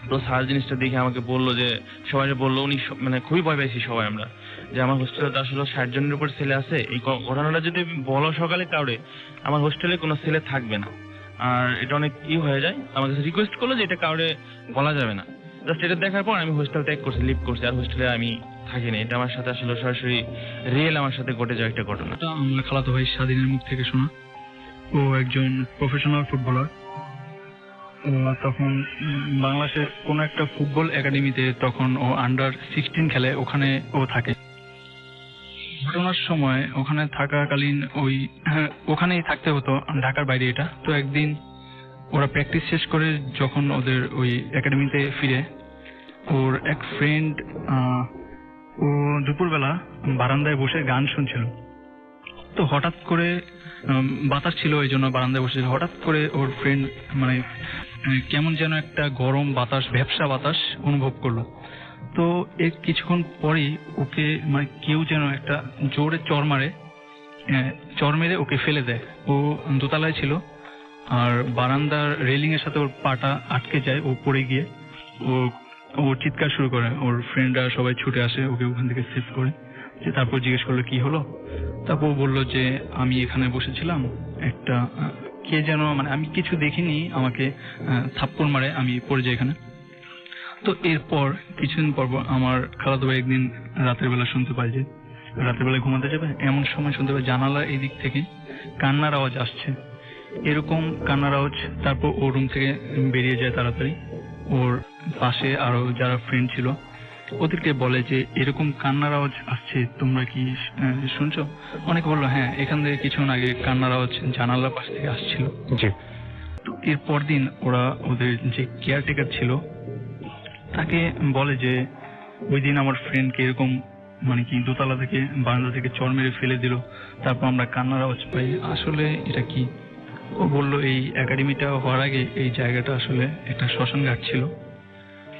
তো স্যার জিনিসটা দেখে আমাকে বললো যে, সবাই বললো, উনি মানে খুবই ভয় পাইছি সবাই আমরা, যে আমার হোস্টেলে তো আসলে 60 জনের উপর ছেলে আছে, এই ঘটনাটা যদি বলো সকালে কাউরে, আমার হোস্টেলে কোনো ছেলে থাকবে না, আর এটা অনেক হয়ে যায়। আমার কাছে রিকোয়েস্ট করলো যে এটা কাউরে বলা যাবে না। জাস্ট এটা দেখার পর আমি হোস্টেল ত্যাগ করছি, লিভ করছি, আর হোস্টেলে আমি থাকিনি। এটা আমার সাথে আসলে সরাসরি রিয়েল আমার সাথে ঘটে যাওয়া একটা ঘটনা। আমার খালাতো ভাই স্বাধীনের মুখ থেকে শোনা। ও একজন প্রফেশনাল ফুটবলার। তখন বাংলাদেশের কোন একটা ফুটবল একাডেমিতে তখন ও আন্ডার 16 খেলে, ওখানে ও থাকে। ঘটনার সময় ওখানে থাকাকালীন ওখানেই থাকতে হতো, ঢাকার বাইরে এটা। তো একদিন ওরা প্র্যাকটিস শেষ করে যখন ওদের ওই একাডেমিতে ফিরে, ওর এক ফ্রেন্ড ও দুপুরবেলা বারান্দায় বসে গান শুনছিল। তো হঠাৎ করে বাতাস ছিল, এই জন্য বারান্দায় বসে, হঠাৎ করে ওর ফ্রেন্ড মানে কেমন যেন একটা গরম বাতাস, ভ্যাপসা বাতাস অনুভব করলো। তো এর কিছুক্ষণ পরেই ওকে মানে কেউ যেন একটা জোরে চর মেরে ওকে ফেলে দেয়। ও দোতলায় ছিল, আর বারান্দার রেলিং এর সাথে ওর পাটা আটকে যায়। ও পড়ে গিয়ে ও চিৎকার শুরু করে। ওর ফ্রেন্ডরা সবাই ছুটে আসে, ওকে ওখান থেকে সেভ করে। তারপর জিজ্ঞেস করলো কি হলো। তারপর বললো যে আমি এখানে বসেছিলাম, একটা কে যেন, মানে আমি কিছু দেখিনি, আমাকে থাপ্পড় মারে, আমি পড়ে যাই এখানে। তো এরপর কিছুদিন পর আমার খালাতো ভাই একদিন রাতের বেলা শুনতে পাই যে রাতের বেলা ঘুমাতে যাবে, এমন সময় শুনতে পাই জানালা এদিক থেকে কান্নার আওয়াজ আসছে, এরকম কান্নার আওয়াজ। তারপর ওর রুম থেকে বেরিয়ে যায় তাড়াতাড়ি। ওর পাশে আরো যারা ফ্রেন্ড ছিল ওদেরকে বলে যে এরকম কান্নার আওয়াজ আসছে, তোমরা কি শুনছো? অনেকে বললো হ্যাঁ, এখান থেকে কিছুক্ষণ আগে কান্নার আওয়াজ জানালার পাশ থেকে আসছিল। তো এরপর দিন ওরা ওদের যে কেয়ারটেকার ছিল তাকে বলে যে ওই দিন আমার ফ্রেন্ডকে এরকম মানে কি দোতলা থেকে বারান্দা থেকে চড় মেরে ফেলে দিল, তারপর আমরা কান্নার আওয়াজ পাই। আসলে এটা কি? ও বলল এই একাডেমিটা হওয়ার আগে এই জায়গাটা আসলে একটা শ্মশান ঘাট ছিল।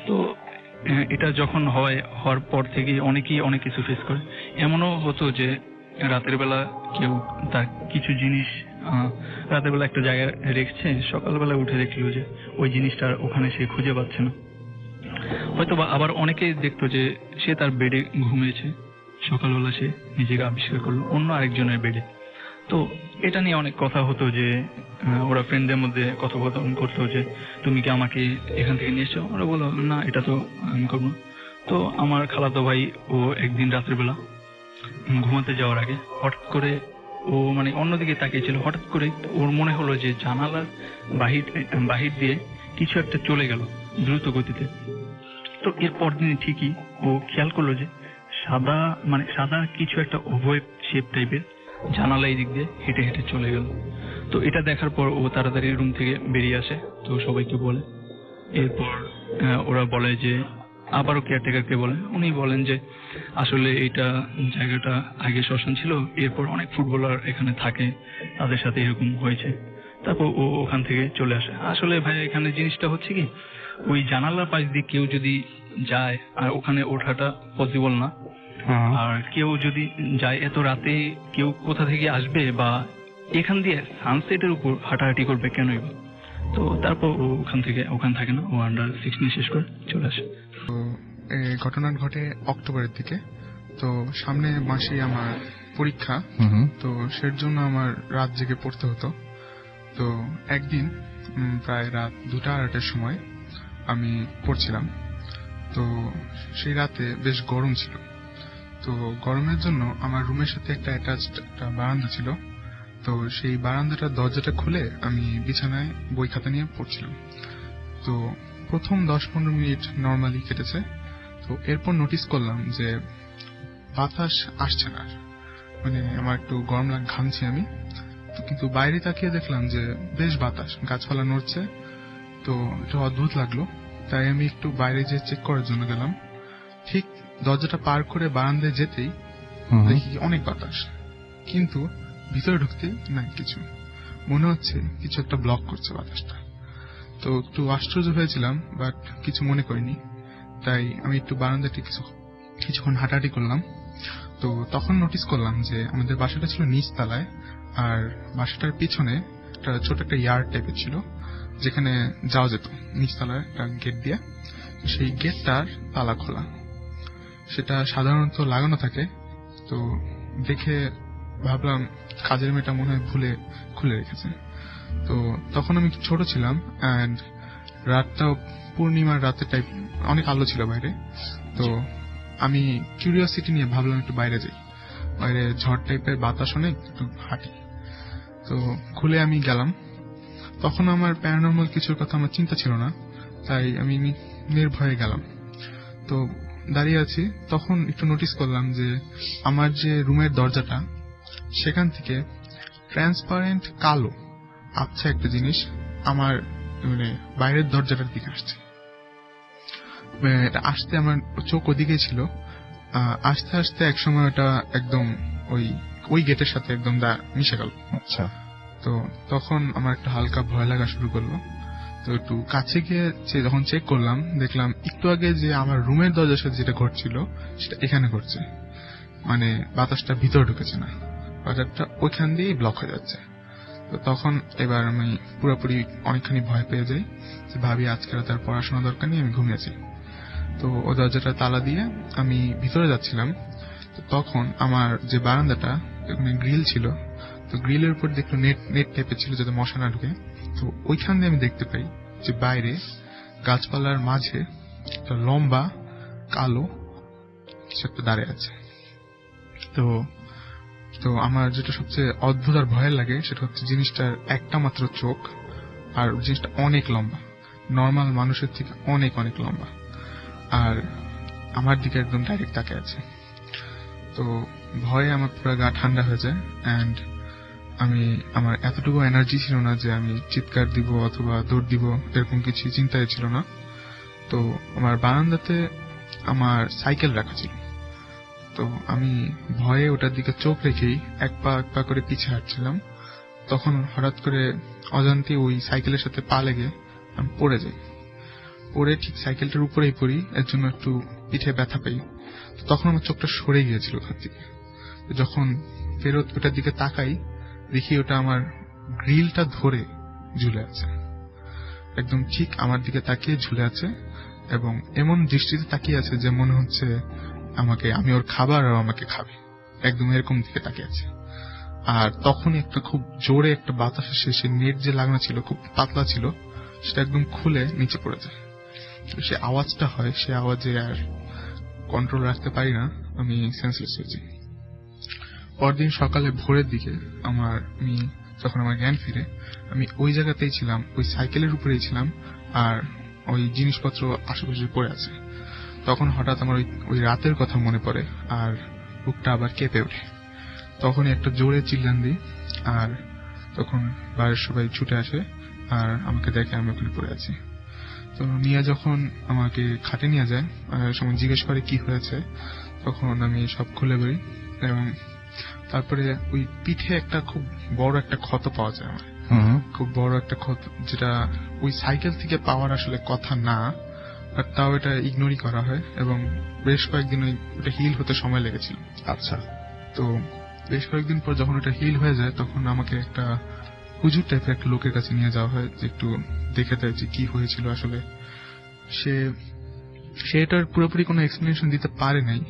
তো এটা যখন হওয়ার পর থেকে অনেকেই অনেক কিছু ফেস করে। এমনও হতো যে রাতের বেলা কেউ তার কিছু জিনিস রাতের বেলা একটা জায়গায় রেখেছে, সকালবেলা উঠে দেখলো যে ওই জিনিসটা ওখানে সে খুঁজে পাচ্ছে না। হয়তো বা আবার অনেকে দেখতো যে সে তার বেডে ঘুমিয়েছে, সকালবেলা সে নিজেকে আবিষ্কার করলো অন্য আরেকজনের বেডে। তো এটা নিয়ে অনেক কথা হতো যে ওরা ফ্রেন্ডদের মধ্যে কথোপকথন করতো যে তুমি কি আমাকে এখান থেকে নিয়ে এসছো? ওরা বললো না, এটা তো আমি করবো। তো আমার খালাতো ভাই ও একদিন রাতের বেলা ঘুমাতে যাওয়ার আগে হঠাৎ করে ও মানে অন্যদিকে তাকিয়েছিল, হঠাৎ করে ওর মনে হলো যে জানালার বাহির দিয়ে কিছু একটা চলে গেল দ্রুত গতিতে। তো এর পরদিন ঠিকই ও খেয়াল করলো যে সাদা কিছু একটা ওভয়েড শেপ টাইপের জানালা এই দিক দিয়ে হেঁটে হেঁটে চলে গেল। তো এটা দেখার পর ও তাড়াতাড়ি রুম থেকে বেরিয়ে আসে, তো সবাইকে বলে। এরপর ওরা বলে যে আবারও কেয়ারটেকারকে বলে, উনি বলেন যে আসলে এইটা জায়গাটা আগে শ্মশান ছিল, এরপর অনেক ফুটবলার এখানে থাকে, তাদের সাথে এরকম হয়েছে। তারপর ও ওখান থেকে চলে আসে। আসলে ভাই এখানে জিনিসটা হচ্ছে কি, ওই জানালার পাশ দিয়ে কেউ যদি যায় আর ওখানে ওঠাটা পসিবল না, আর কেউ যদি যায় এত রাতে কেউ কোথা থেকে আসবে বা এখান দিয়ে সানসেটের উপর হাঁটাহাঁটি করবে কেনই বা। তো তারপর ও ওখান থাকে না, ও আন্ডার 16 শেষ করে চলে আসে। তো এই ঘটনা ঘটে অক্টোবরের দিকে। তো সামনে মাসেই আমার পরীক্ষা, তো সের জন্য আমার রাত জেগে পড়তে হতো। তো একদিন প্রায় রাত 2-2:30 সময় আমি পড়ছিলাম। তো সেই রাতে বেশ গরম ছিল। তো গরমের জন্য আমার রুমের সাথে একটা অ্যাটাচড একটা বারান্দা ছিল। তো সেই বারান্দাটার দরজাটা খুলে আমি বিছানায় বই খাতা নিয়ে পড়ছিলাম। তো প্রথম 10-15 মিনিট নর্মালি কেটেছে। তো এরপর নোটিস করলাম যে বাতাস আসছে না, মানে আমার একটু গরম ঘামছি আমি। তো কিন্তু বাইরে তাকিয়ে দেখলাম যে বেশ বাতাস, গাছপালা নড়ছে। তো এটা অদ্ভুত লাগলো, তাই আমি একটু বাইরে যেয়ে চেক করার জন্য গেলাম। ঠিক দরজাটা পার করে বারান্দায় যেতেই দেখি অনেক বাতাস, কিন্তু ভিতরে ঢুকতে না কিছু, মনে হচ্ছে কিছু একটা ব্লক করছে বাতাসটা। তো একটু আশ্চর্য হয়েছিলাম, বাট কিছু মনে করিনি। তাই আমি একটু বারান্দাটি কিছুক্ষণ হাঁটাহাঁটি করলাম। তো তখন নোটিস করলাম যে আমাদের বাসাটা ছিল নিচ তলায়, আর বাসাটার পিছনে একটা ছোট একটা ইয়ার্ড টাইপের ছিল, যেখানে যাওয়া যেত নিচতলার একটা গেট দিয়ে। সেই গেটটার তালা খোলা, সেটা সাধারণত লাগানো থাকে। তো দেখে ভাবলাম কাজের মেয়েটা মনে হয় ভুলে খুলে রেখেছে। তো তখন আমি ছোট ছিলাম, অ্যান্ড রাতটাও পূর্ণিমার রাতের টাইপ, অনেক আলো ছিল বাইরে। তো আমি কিউরিওসিটি নিয়ে ভাবলাম একটু বাইরে যাই, বাইরে ঝড় টাইপের বাতাস অনেক, একটু হাঁটি। তো খুলে আমি গেলাম। তখন আমার প্যারানর্মাল কিছুর কথা আমার চিন্তা ছিল না, তাই আমি নির্ভয়ে গেলাম। তো দাঁড়িয়ে আছি, তখন একটু নোটিস করলাম যে আমার যে রুমের দরজাটা, সেখান থেকে ট্রান্সপারেন্ট কালো আচ্ছা একটা জিনিস আমার মানে বাইরের দরজাটার দিকে আসছে। এটা আসতে আমার চোখ ওদিকে ছিল, আস্তে আস্তে একসময় ওটা একদম ওই গেটের সাথে একদম মিশে গেল। আচ্ছা। তো তখন আমার একটা হালকা ভয় লাগা শুরু করলো। তো একটু কাছে গিয়ে যখন চেক করলাম, দেখলাম একটু আগে যে আমার রুমের দরজার সাথে যেটা ঘটছিল সেটা এখানে ঘটছে, মানে বাতাসটা ভিতরে ঢুকেছে না, বাতাসটা ওইখান দিয়েই ব্লক হয়ে যাচ্ছে। তো তখন এবার আমি পুরোপুরি অনেকখানি ভয় পেয়ে যাই, যে ভাবি আজকে তার পড়াশোনা দরকার নেই, আমি ঘুমিয়েছি। তো ও দরজাটা তালা দিয়ে আমি ভিতরে যাচ্ছিলাম। তো তখন আমার যে বারান্দাটা গ্রিল ছিল, তো গ্রিলের উপর দেখলো নেট টাইপের ছিল যাতে মশা না ঢুকে। তো ওইখান দিয়ে আমি দেখতে পাই যে বাইরে গাছপালার মাঝে একটা লম্বা কালো কিছু একটা দাঁড়িয়ে আছে। তো আমার যেটা সবচেয়ে অদ্ভুত আর ভয়ের লাগে সেটা হচ্ছে জিনিসটার একটা মাত্র চোখ, আর জিনিসটা অনেক লম্বা, নর্মাল মানুষের থেকে অনেক অনেক লম্বা, আর আমার দিকে একদম ডাইরেক্ট তাকিয়ে আছে। তো ভয়ে আমার পুরো গা ঠান্ডা হয়ে যায়, অ্যান্ড আমার এতটুকু এনার্জি ছিল না যে আমি চিৎকার দিব অথবা দৌড় দিব, এরকম কিছু চিন্তাই ছিল না। তো আমার বারান্দাতে আমার সাইকেল রাখা ছিল। তো আমি ভয়ে ওটার দিকে চোখ রেখেই এক পা করে পিছে হাঁটছিলাম। তখন হঠাৎ করে অজান্তে ওই সাইকেলের সাথে পা লেগে আমি পড়ে যাই। পড়ে ঠিক সাইকেলটার উপরেই পড়ি, এর জন্য একটু পিঠে ব্যথা পাই। তো তখন আমার চোখটা সরে গিয়েছিল ওখান থেকে। যখন ফেরত ওটার দিকে তাকাই, দেখি ওটা আমার গ্রিলটা ধরে ঝুলে আছে, একদম ঠিক আমার দিকে তাকিয়ে ঝুলে আছে, এবং এমন দৃষ্টিতে তাকিয়ে আছে যে মনে হচ্ছে আমি ওর খাবার আর আমাকে খাবে, একদম এরকম দিকে তাকিয়ে আছে। আর তখনই একটা খুব জোরে একটা বাতাস এসে সে নেট যে লাগানো ছিল, খুব পাতলা ছিল, সেটা একদম খুলে নিচে পড়ে যায়। সে আওয়াজটা হয়, সে আওয়াজে আর কন্ট্রোল রাখতে পারি না, আমি সেন্সলেস হয়ে যাই। পরদিন সকালে ভোরের দিকে যখন আমার জ্ঞান ফিরে, আমি ওই জায়গাতেই ছিলাম, ওই সাইকেলের উপরেই ছিলাম, আর ওই জিনিসপত্র আশেপাশে পড়ে আছে। তখন হঠাৎ আমার ওই রাতের কথা মনে পড়ে, আর বুকটা আবার কেঁপে ওঠে। তখনই একটা জোরে চিল্লান দিই, আর তখন বাইরের সবাই ছুটে আসে আর আমাকে দেখে আমি ওখানে পড়ে আছি। তো নিয়ে যখন আমাকে খাটে নিয়ে যায়, সময় জিজ্ঞেস করে কি হয়েছে, তখন আমি সব খুলে বলি, এবং তারপরে ওই পিঠে একটা খুব বড় একটা ক্ষত পাওয়া যায় আমার, খুব বড় একটা ক্ষত, যেটা ওই সাইকেল থেকে পাওয়ার আসলে কথা না, আর তাও এটা ইগনোরই করা হয়, এবং বেশ কয়েকদিন ওটা হিল হতে সময় লেগেছিল। আচ্ছা। তো বেশ কয়েকদিন পর যখন ওটা হিল হয়ে যায়, তখন আমাকে একটা হুজুর টাইপের একটা লোকের কাছে নিয়ে যাওয়া হয়, যে একটু দেখে দেয় যে কি হয়েছিল আসলে। সে এটার পুরোপুরি কোনো এক্সপ্লেনেশন দিতে পারে নাই।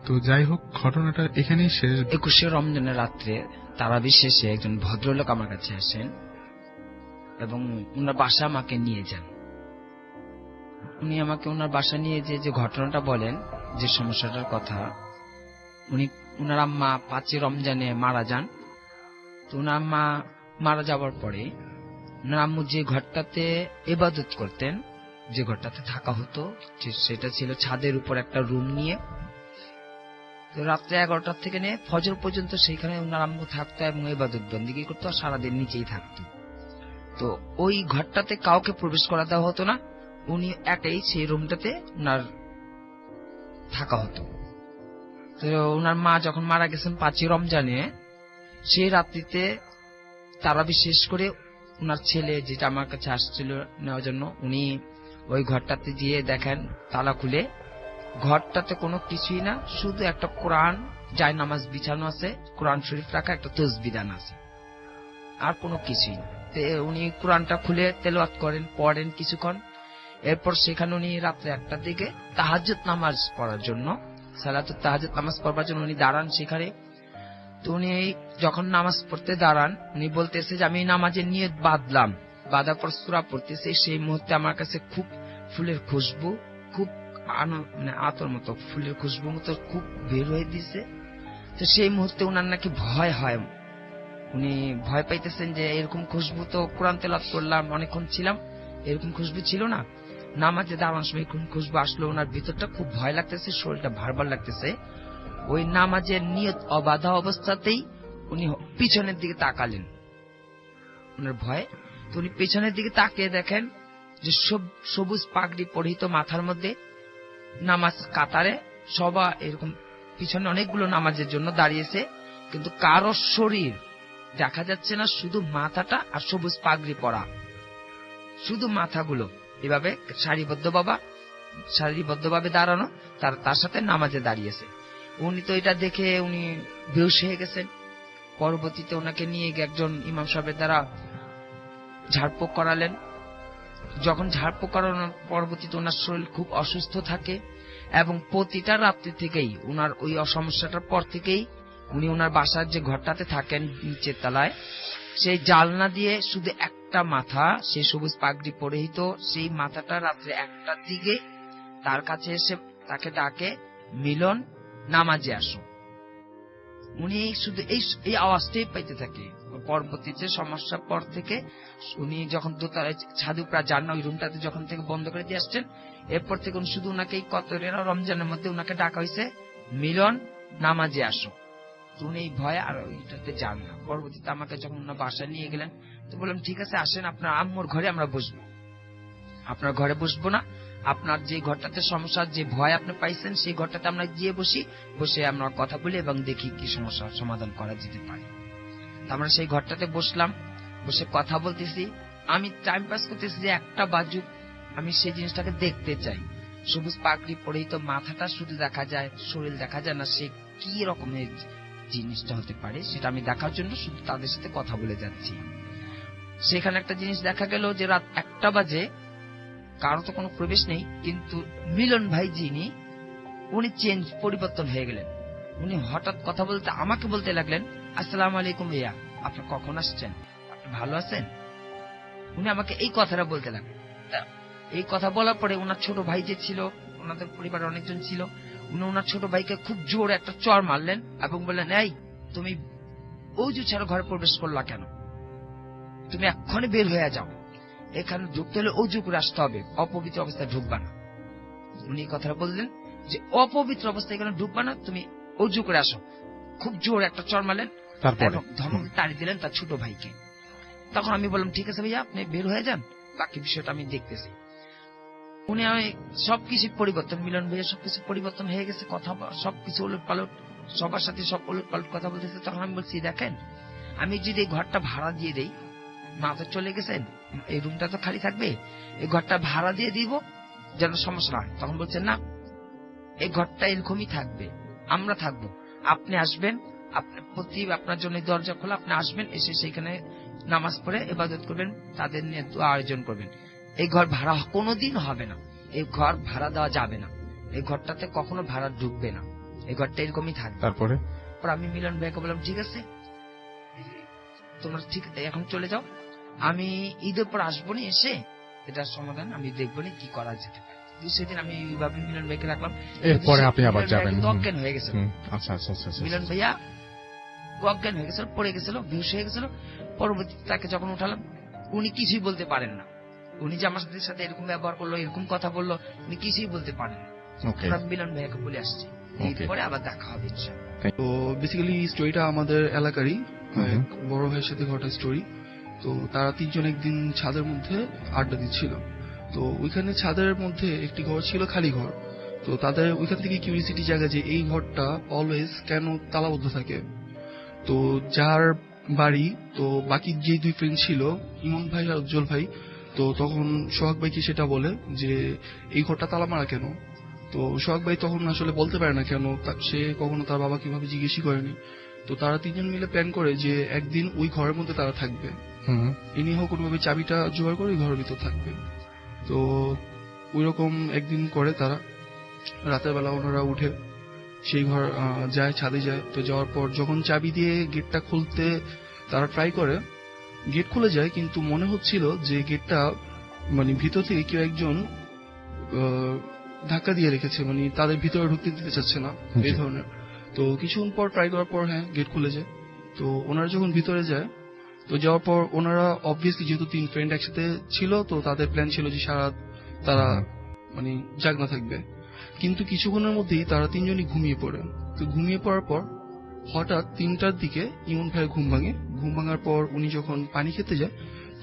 তো যাই হোক, ঘটনাটা এখানেই শেষ। 21শে রমজানের রাত্রে তারাবি শেষে একজন ভদ্রলোক আমার কাছে আসেন এবং ওনার বাসা আমাকে নিয়ে যান। উনি আমাকে ওনার বাসা নিয়ে যে ঘটনাটা বলেন, যে সমস্যাটার কথা, ওনার আম্মা 5 রমজানে মারা যান। তো ওনার আম্মা মারা যাওয়ার পরে ওনার আম্মু যে ঘরটাতে ইবাদত করতেন, যে ঘরটাতে থাকা হতো, সেটা ছিল ছাদের উপর একটা রুম নিয়ে। তো রাত্রে 11টা থেকে নিয়ে ফজর পর্যন্ত সেইখানে ওনার আম্মু থাকতো এবং ইবাদত বন্দেগী করতো, আর সারাদিন নিচেই থাকতো। তো ওই ঘরটাতে কাউকে প্রবেশ করা দেওয়া হতো না, উনি একাই সেই রুমটাতে ওনার থাকা হতো। তো ওনার মা যখন মারা গেছেন 5 রমজানে, সেই রাত্রিতে তারাবি শেষ করে ওনার ছেলে, যেটা আমার কাছে আসছিল নেওয়ার জন্য, উনি ওই ঘরটাতে গিয়ে দেখেন তালা খুলে, ঘরটাতে কোনো কিছুই না, শুধু একটা কোরআন জায় নামাজ বিছানো আছে, কোরআন শরীফ রাখা, একটা তসবিহ দান আছে, আর কোনো কিছুই না। উনি কোরআনটা খুলে তেলাওয়াত করেন, পড়েন কিছুক্ষণ। এরপর সেখানে উনি রাত্রে 1টার দিকে তাহাজ্জুদ নামাজ পড়ার জন্য, সালাতুত তাহাজ্জুদ নামাজ পড়বার জন্য উনি দাঁড়ান সেখানে। তো উনি যখন নামাজ পড়তে দাঁড়ান, উনি বলতেছে যে আমি নামাজের নিয়ত বাঁধলাম, বাঁধার পর সূরা পড়তেছে। সেই মুহূর্তে আমার কাছে খুব ফুলের খুশবু, খুব আতর মতো ফুলের খুশবু মতো খুব বের হয়ে দিছে। তো সেই মুহূর্তে উনার নাকি ভয় হয়, উনি ভয় পাইতেছেন যে এরকম খুশবু তো কোরআন তেলাওয়াত করলাম, অনেকক্ষণ ছিলাম, এরকম খুশবু ছিল না। নামাজে দাঁড়ানোর সময় খুশবু আসলো, ওনার ভিতরটা খুব ভয় লাগতেছে, শরীরটা ভারবার লাগতেছে। ওই নামাজের নিয়ত অবাধা অবস্থাতেই উনি পিছনের দিকে তাকালেন, ওনার ভয়ে। তো উনি পিছনের দিকে তাকিয়ে দেখেন যে সবুজ পাগড়ি পরিহিত মাথার মধ্যে নামাজ কাতারে সবাই এরকম পিছনে অনেকগুলো নামাজের জন্য দাঁড়িয়েছে, কিন্তু কারো শরীর দেখা যাচ্ছে না, শুধু মাথাটা আর সবুজ পাগড়ি পরা, শুধু মাথাগুলো এভাবে সারিবদ্ধভাবে দাঁড়ানো, তার সাথে নামাজে দাঁড়িয়েছে। উনি তো এটা দেখে উনি বেহুশ হয়ে গেছেন। পরবর্তীতে ওনাকে নিয়ে গিয়ে একজন ইমাম সাহেবের দ্বারা ঝাড়ফুঁক করালেন। যখন ঝাড়ফুঁক করানোর পরবর্তীতে ওনার শরীর খুব অসুস্থ থাকে, এবং প্রতিটা রাত্রি থেকেই ওনার ওই সমস্যাটার পর থেকেই উনি ওনার বাসার যে ঘরটাতে থাকেন নিচের তলায়, সেই জালনা দিয়ে শুধু একটা মাথা, সেই সবুজ পাগড়ি পরিহিত সেই মাথাটা রাত্রে 1টার দিকে তার কাছে এসে তাকে ডাকে, মিলন নামাজে আসো। উনি শুধু এই আওয়াজটাই পাইতে থাকে। পরবর্তীতে সমস্যার পর থেকে উনি যখন দোতলায় ছাদে উপরে যান না, ওই রুমটাতে যখন থেকে বন্ধ করে দিয়ে আসছেন, এরপর থেকে উনি শুধু ওনাকে কতরের রমজানের মধ্যে ওনাকে ডাকা হয়েছে, মিলন নামাজে আসো। উনি এই ভয়ে আর ওইটাতে যান না। পরবর্তীতে আমাকে যখন ওনার বাসায় নিয়ে গেলেন, তো বললাম ঠিক আছে আসেন, আপনার আম্মুর ঘরে আমরা বসবো, আপনার ঘরে বসবো না, আপনার যে ঘরটাতে সমস্যা, যে ভয় আপনি পাইছেন, সেই ঘরটাতে আমরা গিয়ে বসে আমরা কথা বলি এবং দেখি কি সমস্যার সমাধান করা যেতে পারে। আমরা সেই ঘরটাতে বসলাম, বসে কথা বলতেছি। আমি টাইম পাস করতেছি যে একটা বাজুক, আমি সেই জিনিসটাকে দেখতে চাই। সবুজ পাগড়ি পরেই তো মাথাটা শুধু দেখা যায়, শরীর দেখা যায় না, সে কি রকমের জিনিসটা হতে পারে সেটা আমি দেখার জন্য শুধু তাদের সাথে কথা বলে যাচ্ছি। সেখানে একটা জিনিস দেখা গেল যে রাত 1টা বাজে, কারো তো কোনো প্রবেশ নেই, কিন্তু মিলন ভাই যিনি, উনি পরিবর্তন হয়ে গেলেন। উনি হঠাৎ কথা বলতে আমাকে বলতে লাগলেন, আসসালামু আলাইকুম ভাইয়া, আপনি কখন আসছেন, আপনি ভালো আছেন? উনি আমাকে এই কথাটা বলতে লাগলেন। এই কথা বলার পরে ওনার ছোট ভাই যে ছিল, ওনাদের পরিবারে অনেকজন ছিল, উনি ওনার ছোট ভাইকে খুব জোরে একটা চড় মারলেন এবং বললেন, এই তুমি অজু ছাড়া ঘরে প্রবেশ করলা কেন? তুমি এক্ষুনি বের হয়ে যাও, এখানে ঢুকতে হলে অজু করে আসতে হবে, অপবিত্র অবস্থায় ঢুকবা না। উনি এই কথাটা বললেন যে অপবিত্র অবস্থায় এখানে ঢুকবা না, তুমি অজু করে আসো। খুব জোরে একটা চড় মারলেন, তারপরে ধমক তাড়ি দিলেন তার ছোট ভাইকে। তখন আমি বললাম, ঠিক আছে ভাইয়া, আপনি বের হয়ে যান, বাকি বিষয়টা আমি দেখতেছি। উনি সবকিছু পরিবর্তন, মিলন ভাইয়া সবকিছু পরিবর্তন হয়ে গেছে, কথা সবকিছু উলট পালট, সবার সাথে সব উলট পালট কথা বলতেছে। তখন আমি বলছি, দেখেন আমি যদি এই ঘরটা ভাড়া দিয়ে দেই, মা তো চলে গেছেন, এই রুমটা তো খালি থাকবে, এই ঘরটা ভাড়া দিয়ে দিব যেন সমস্যা না হয়। তখন বলছেন, না, এই ঘরটা এরকমই থাকবে, আমরা থাকবো, আপনি আসবেন, আপনার জন্য দরজা খোলা, আপনি আসবেন, এসে সেখানে নামাজ পড়ে ইবাদত করবেন, তাদের নিয়ে আয়োজন করবেন। এই ঘর ভাড়া কোনোদিন হবে না, এই ঘর ভাড়া দেওয়া যাবে না, এই ঘরটাতে কখনো ভাড়া ঢুকবে না, এই ঘরটা এরকমই থাকবে। তারপরে আমি মিলন ভাইকে বললাম, ঠিক আছে, তোমরা ঠিক এখন চলে যাও, আমি ঈদের পর আসবো নি, এসে এটার সমাধান আমি দেখবো নি কি করা যেতে পারে। সেদিন আমি এইভাবে মিলন ভাইকে রাখলাম। এরপরে আপনি আবার যাবেন। অজ্ঞান হয়ে গেছিল। আচ্ছা আচ্ছা আচ্ছা। মিলন ভাইয়া অজ্ঞান হয়ে গেছিল, পড়ে গেছিল, বেহুশ হয়ে গেছিল। পরবর্তীতে তাকে যখন উঠালাম, উনি কিছুই বলতে পারেন না। উনি যে আমার সাথে এরকম ব্যবহার করলো, এরকম কথা বললো, উনি কিছুই বলতে পারেন না। আমি মিলন ভাইয়াকে বলে আসছি, এরপরে আবার দেখা হবে ইনশাআল্লাহ। তো বেসিক্যালি স্টোরিটা আমাদের এলাকারই এক বড় ভাইয়ের সাথে ঘটা স্টোরি। তো তারা 3 জন একদিন ছাদের মধ্যে আড্ডা দিচ্ছিল। তো ওইখানে ছাদের মধ্যে একটি ঘর ছিল, খালি ঘর। তো তাদের ওইখান থেকে কিউরিয়াসিটি জায়গা যে এই ঘরটা অলওয়েজ কেন তালাবদ্ধ থাকে। তো যার বাড়ি, তো বাকি যে 2 ফ্রেন্ড ছিল, ইমন ভাই আর উজ্জ্বল ভাই, তো তখন সোহাগ ভাইকে সেটা বলে যে এই ঘরটা তালা মারা কেন। তো সোহাগ ভাই তখন আসলে বলতে পারে না কেন, সে কখনো তার বাবা কিভাবে জিজ্ঞেসই করেনি। তো তারা 3 জন মিলে প্ল্যান করে যে একদিন ওই ঘরের মধ্যে তারা থাকবে, ইনি হোক কোনোভাবে চাবিটা জোগাড় করে ওই ঘরের ভিতর থাকবে। তো ওইরকম একদিন করে তারা রাতের বেলা ওনারা উঠে সেই ঘর যায়, ছাদে যায়। তো যাওয়ার পর যখন চাবি দিয়ে গেটটা খুলতে তারা ট্রাই করে, গেট খুলে যায়, কিন্তু মনে হচ্ছিল যে গেটটা মানে ভিতর থেকে কেউ একজন ধাক্কা দিয়ে রেখেছে, মানে তাদের ভিতরে ঢুকতে দিতে চাচ্ছে না, এই ধরনের। তো কিছুক্ষণ পর ট্রাই করার পর হ্যাঁ গেট খুলে যায়। তো ওনারা যখন ভিতরে যায়, তো যাওয়ার পর ওনারা অবভিয়াসলি যেহেতু 3 ফ্রেন্ড একসাথে ছিল, তো তাদের প্ল্যান ছিল যে সারা তারা মানে জাগনা থাকবে। কিন্তু কিছুক্ষণের মধ্যেই তারা 3 জনই ঘুমিয়ে পড়ে। তো ঘুমিয়ে পড়ার পর হঠাৎ 3টার দিকে ইমন ভাইয়ের ঘুম ভাঙে। ঘুম ভাঙার পর উনি যখন পানি খেতে যায়,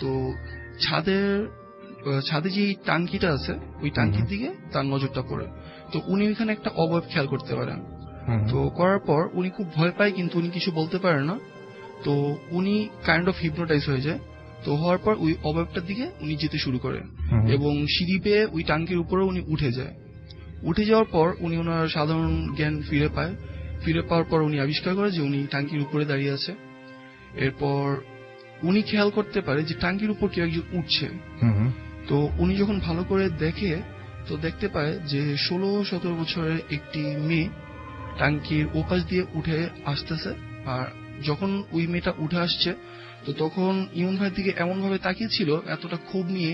তো ছাদে যে টাঙ্কিটা আছে, ওই টাঙ্কির দিকে তার নজরটা পড়ে। তো উনি ওইখানে একটা অবয়ব খেয়াল করতে পারেন। তো করার পর উনি খুব ভয় পায়, কিন্তু উনি কিছু বলতে পারে না। তো উনি কাইন্ড অফ হিপনোটাইজ হয়ে যায়। তো হওয়ার পর ওই অবয়বটার দিকে উনি যেতে শুরু করেন এবং সিঁড়ি পেয়ে ওই টাঙ্কির উপরে উনি উঠে যায়। উঠে যাওয়ার পর উনি ওনার সাধারণ জ্ঞান ফিরে পায়। ফিরে পাওয়ার পর উনি আবিষ্কার করে যে উনি টাঙ্কির উপরে দাঁড়িয়ে আছে। এরপর উনি খেয়াল করতে পারে যে টাঙ্কির উপর কেউ একজন উঠছে। তো উনি যখন ভালো করে দেখে, তো দেখতে পায় যে 16-17 বছরের একটি মেয়ে টাঙ্কির ওপাশ দিয়ে উঠে আসতেছে। আর যখন ওই মেয়েটা উঠে আসছে, তো তখন ইমন ভাইয়ের দিকে এমন ভাবে তাকিয়েছিল, এতটা ক্ষোভ নিয়ে,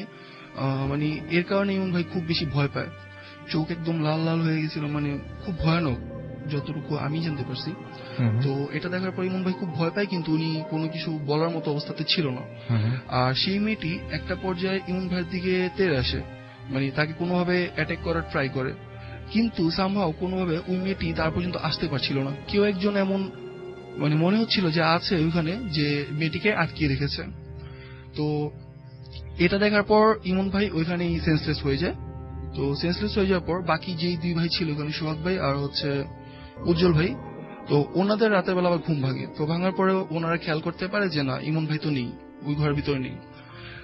মানে এর কারণে ইমন ভাই খুব বেশি ভয় পায়। চোখ একদম লাল লাল হয়ে গেছিল, মানে খুব ভয়ানক, যতটুকু আমি জানতে পারছি। তো এটা দেখার পর ইমন ভাই খুব ভয় পায়, কিন্তু উনি কোনো কিছু বলার মতো অবস্থাতে ছিল না। আর সেই মেয়েটি একটা পর্যায়ে ইমন ভাইয়ের দিকে তেড়ে আসে, মানে তাকে কোনোভাবে অ্যাটাক করার ট্রাই করে, কিন্তু সামহাও কোনোভাবে ওই মেয়েটি তার পর্যন্ত আসতে পারছিল না। কেউ একজন এমন মানে মনে হচ্ছিল যে আছে ওইখানে, যে মেয়েটিকে আটকিয়ে রেখেছে। তো এটা দেখার পর ইমন ভাই ওইখানেই সেন্সলেস হয়ে যায়। তো সেন্সলেস হয়ে যাওয়ার পর বাকি যেই দুই ভাই ছিল ওখানে, সোহাগ ভাই আর হচ্ছে উজ্জ্বল ভাই, তো ওনাদের রাতের বেলা আবার ঘুম ভাঙে। তো ভাঙার পরে ওনারা খেয়াল করতে পারে যে না, ইমন ভাই তো নেই, ওই ঘরের ভিতরে নেই।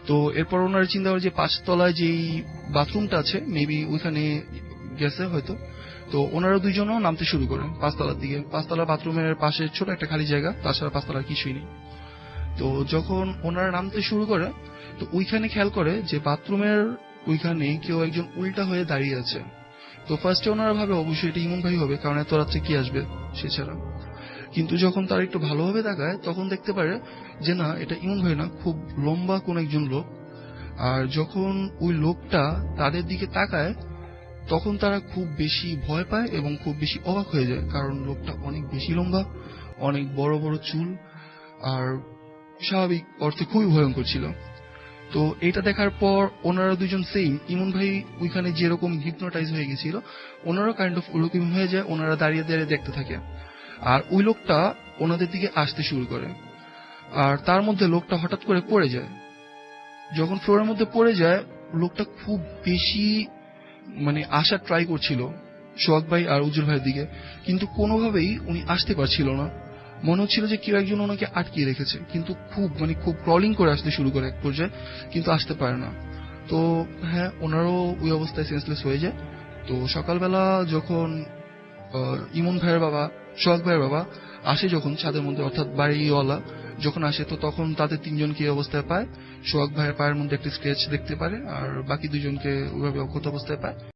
তো এরপর ওনারা চিন্তা করে যে 5 তলায় যেই বাথরুমটা আছে মেবি ওইখানে গেছে হয়তো। তো ওনারা দুইজনও নামতে শুরু করে 5 তলার দিকে। 5 তলার বাথরুমের পাশে ছোট একটা খালি জায়গা, তাছাড়া 5 তলার কিছুই নেই। তো যখন ওনারা নামতে শুরু করে, তো ওইখানে খেয়াল করে যে বাথরুমের ওইখানে কেউ একজন উল্টা হয়ে দাঁড়িয়ে আছে। তো ফার্স্টে ওনারা ভাবে অবশ্যই এটা ইমন ভাই হবে, কারণ এত রাত্রে কি আসবে সে ছাড়া। কিন্তু যখন তার একটু ভালোভাবে তাকায় তখন দেখতে পারে যে না, এটা ইমন ভাই না, খুব লম্বা কোন একজন লোক। আর যখন ওই লোকটা তাদের দিকে তাকায় তখন তারা খুব বেশি ভয় পায় এবং খুব বেশি অবাক হয়ে যায়, কারণ লোকটা অনেক বেশি লম্বা, অনেক বড় বড় চুল, আর স্বাভাবিক অর্থে খুবই ভয়ঙ্কর ছিল। তো এটা দেখার পর ওনারা দুজন সেম, ইমন ভাই ওইখানে যেরকম হিপনোটাইজ হয়ে গেছিল ওনারা কাইন্ড অফ ওরকম হয়ে যায়, ওনারা দাঁড়িয়ে দাঁড়িয়ে দেখতে থাকে। আর ওই লোকটা ওনাদের দিকে আসতে শুরু করে, আর তার মধ্যে লোকটা হঠাৎ করে পড়ে যায়। যখন ফ্লোরের মধ্যে পড়ে যায়, লোকটা খুব বেশি আসার ট্রাই করছিল সোহাগ ভাই আর উজ্জ্বল ভাইয়ের দিকে, কিন্তু কোনোভাবেই উনি আসতে পারছিল না। মনে হচ্ছিল যে কেউ একজন ওনাকে আটকিয়ে রেখেছে, কিন্তু খুব ক্রলিং করে আসতে শুরু করে এক পর্যায়ে, কিন্তু আসতে পারে না। তো হ্যাঁ, ওনারও ওই অবস্থায় সেন্সলেস হয়ে যায়। তো সকালবেলা যখন ইমন ভাইয়ের বাবা, সোহাগ ভাইয়ের বাবা আসে যখন ছাদের মধ্যে, অর্থাৎ বাড়িওয়ালা যখন আসে, তো তখন তাদের 3 জনকে এই অবস্থায় পায়। সোহাগ ভাইয়ের পায়ের মধ্যে একটা স্ক্র্যাচ দেখতে পারে, আর বাকি 2 জনকে ওইভাবে অক্ষত অবস্থায় পায়।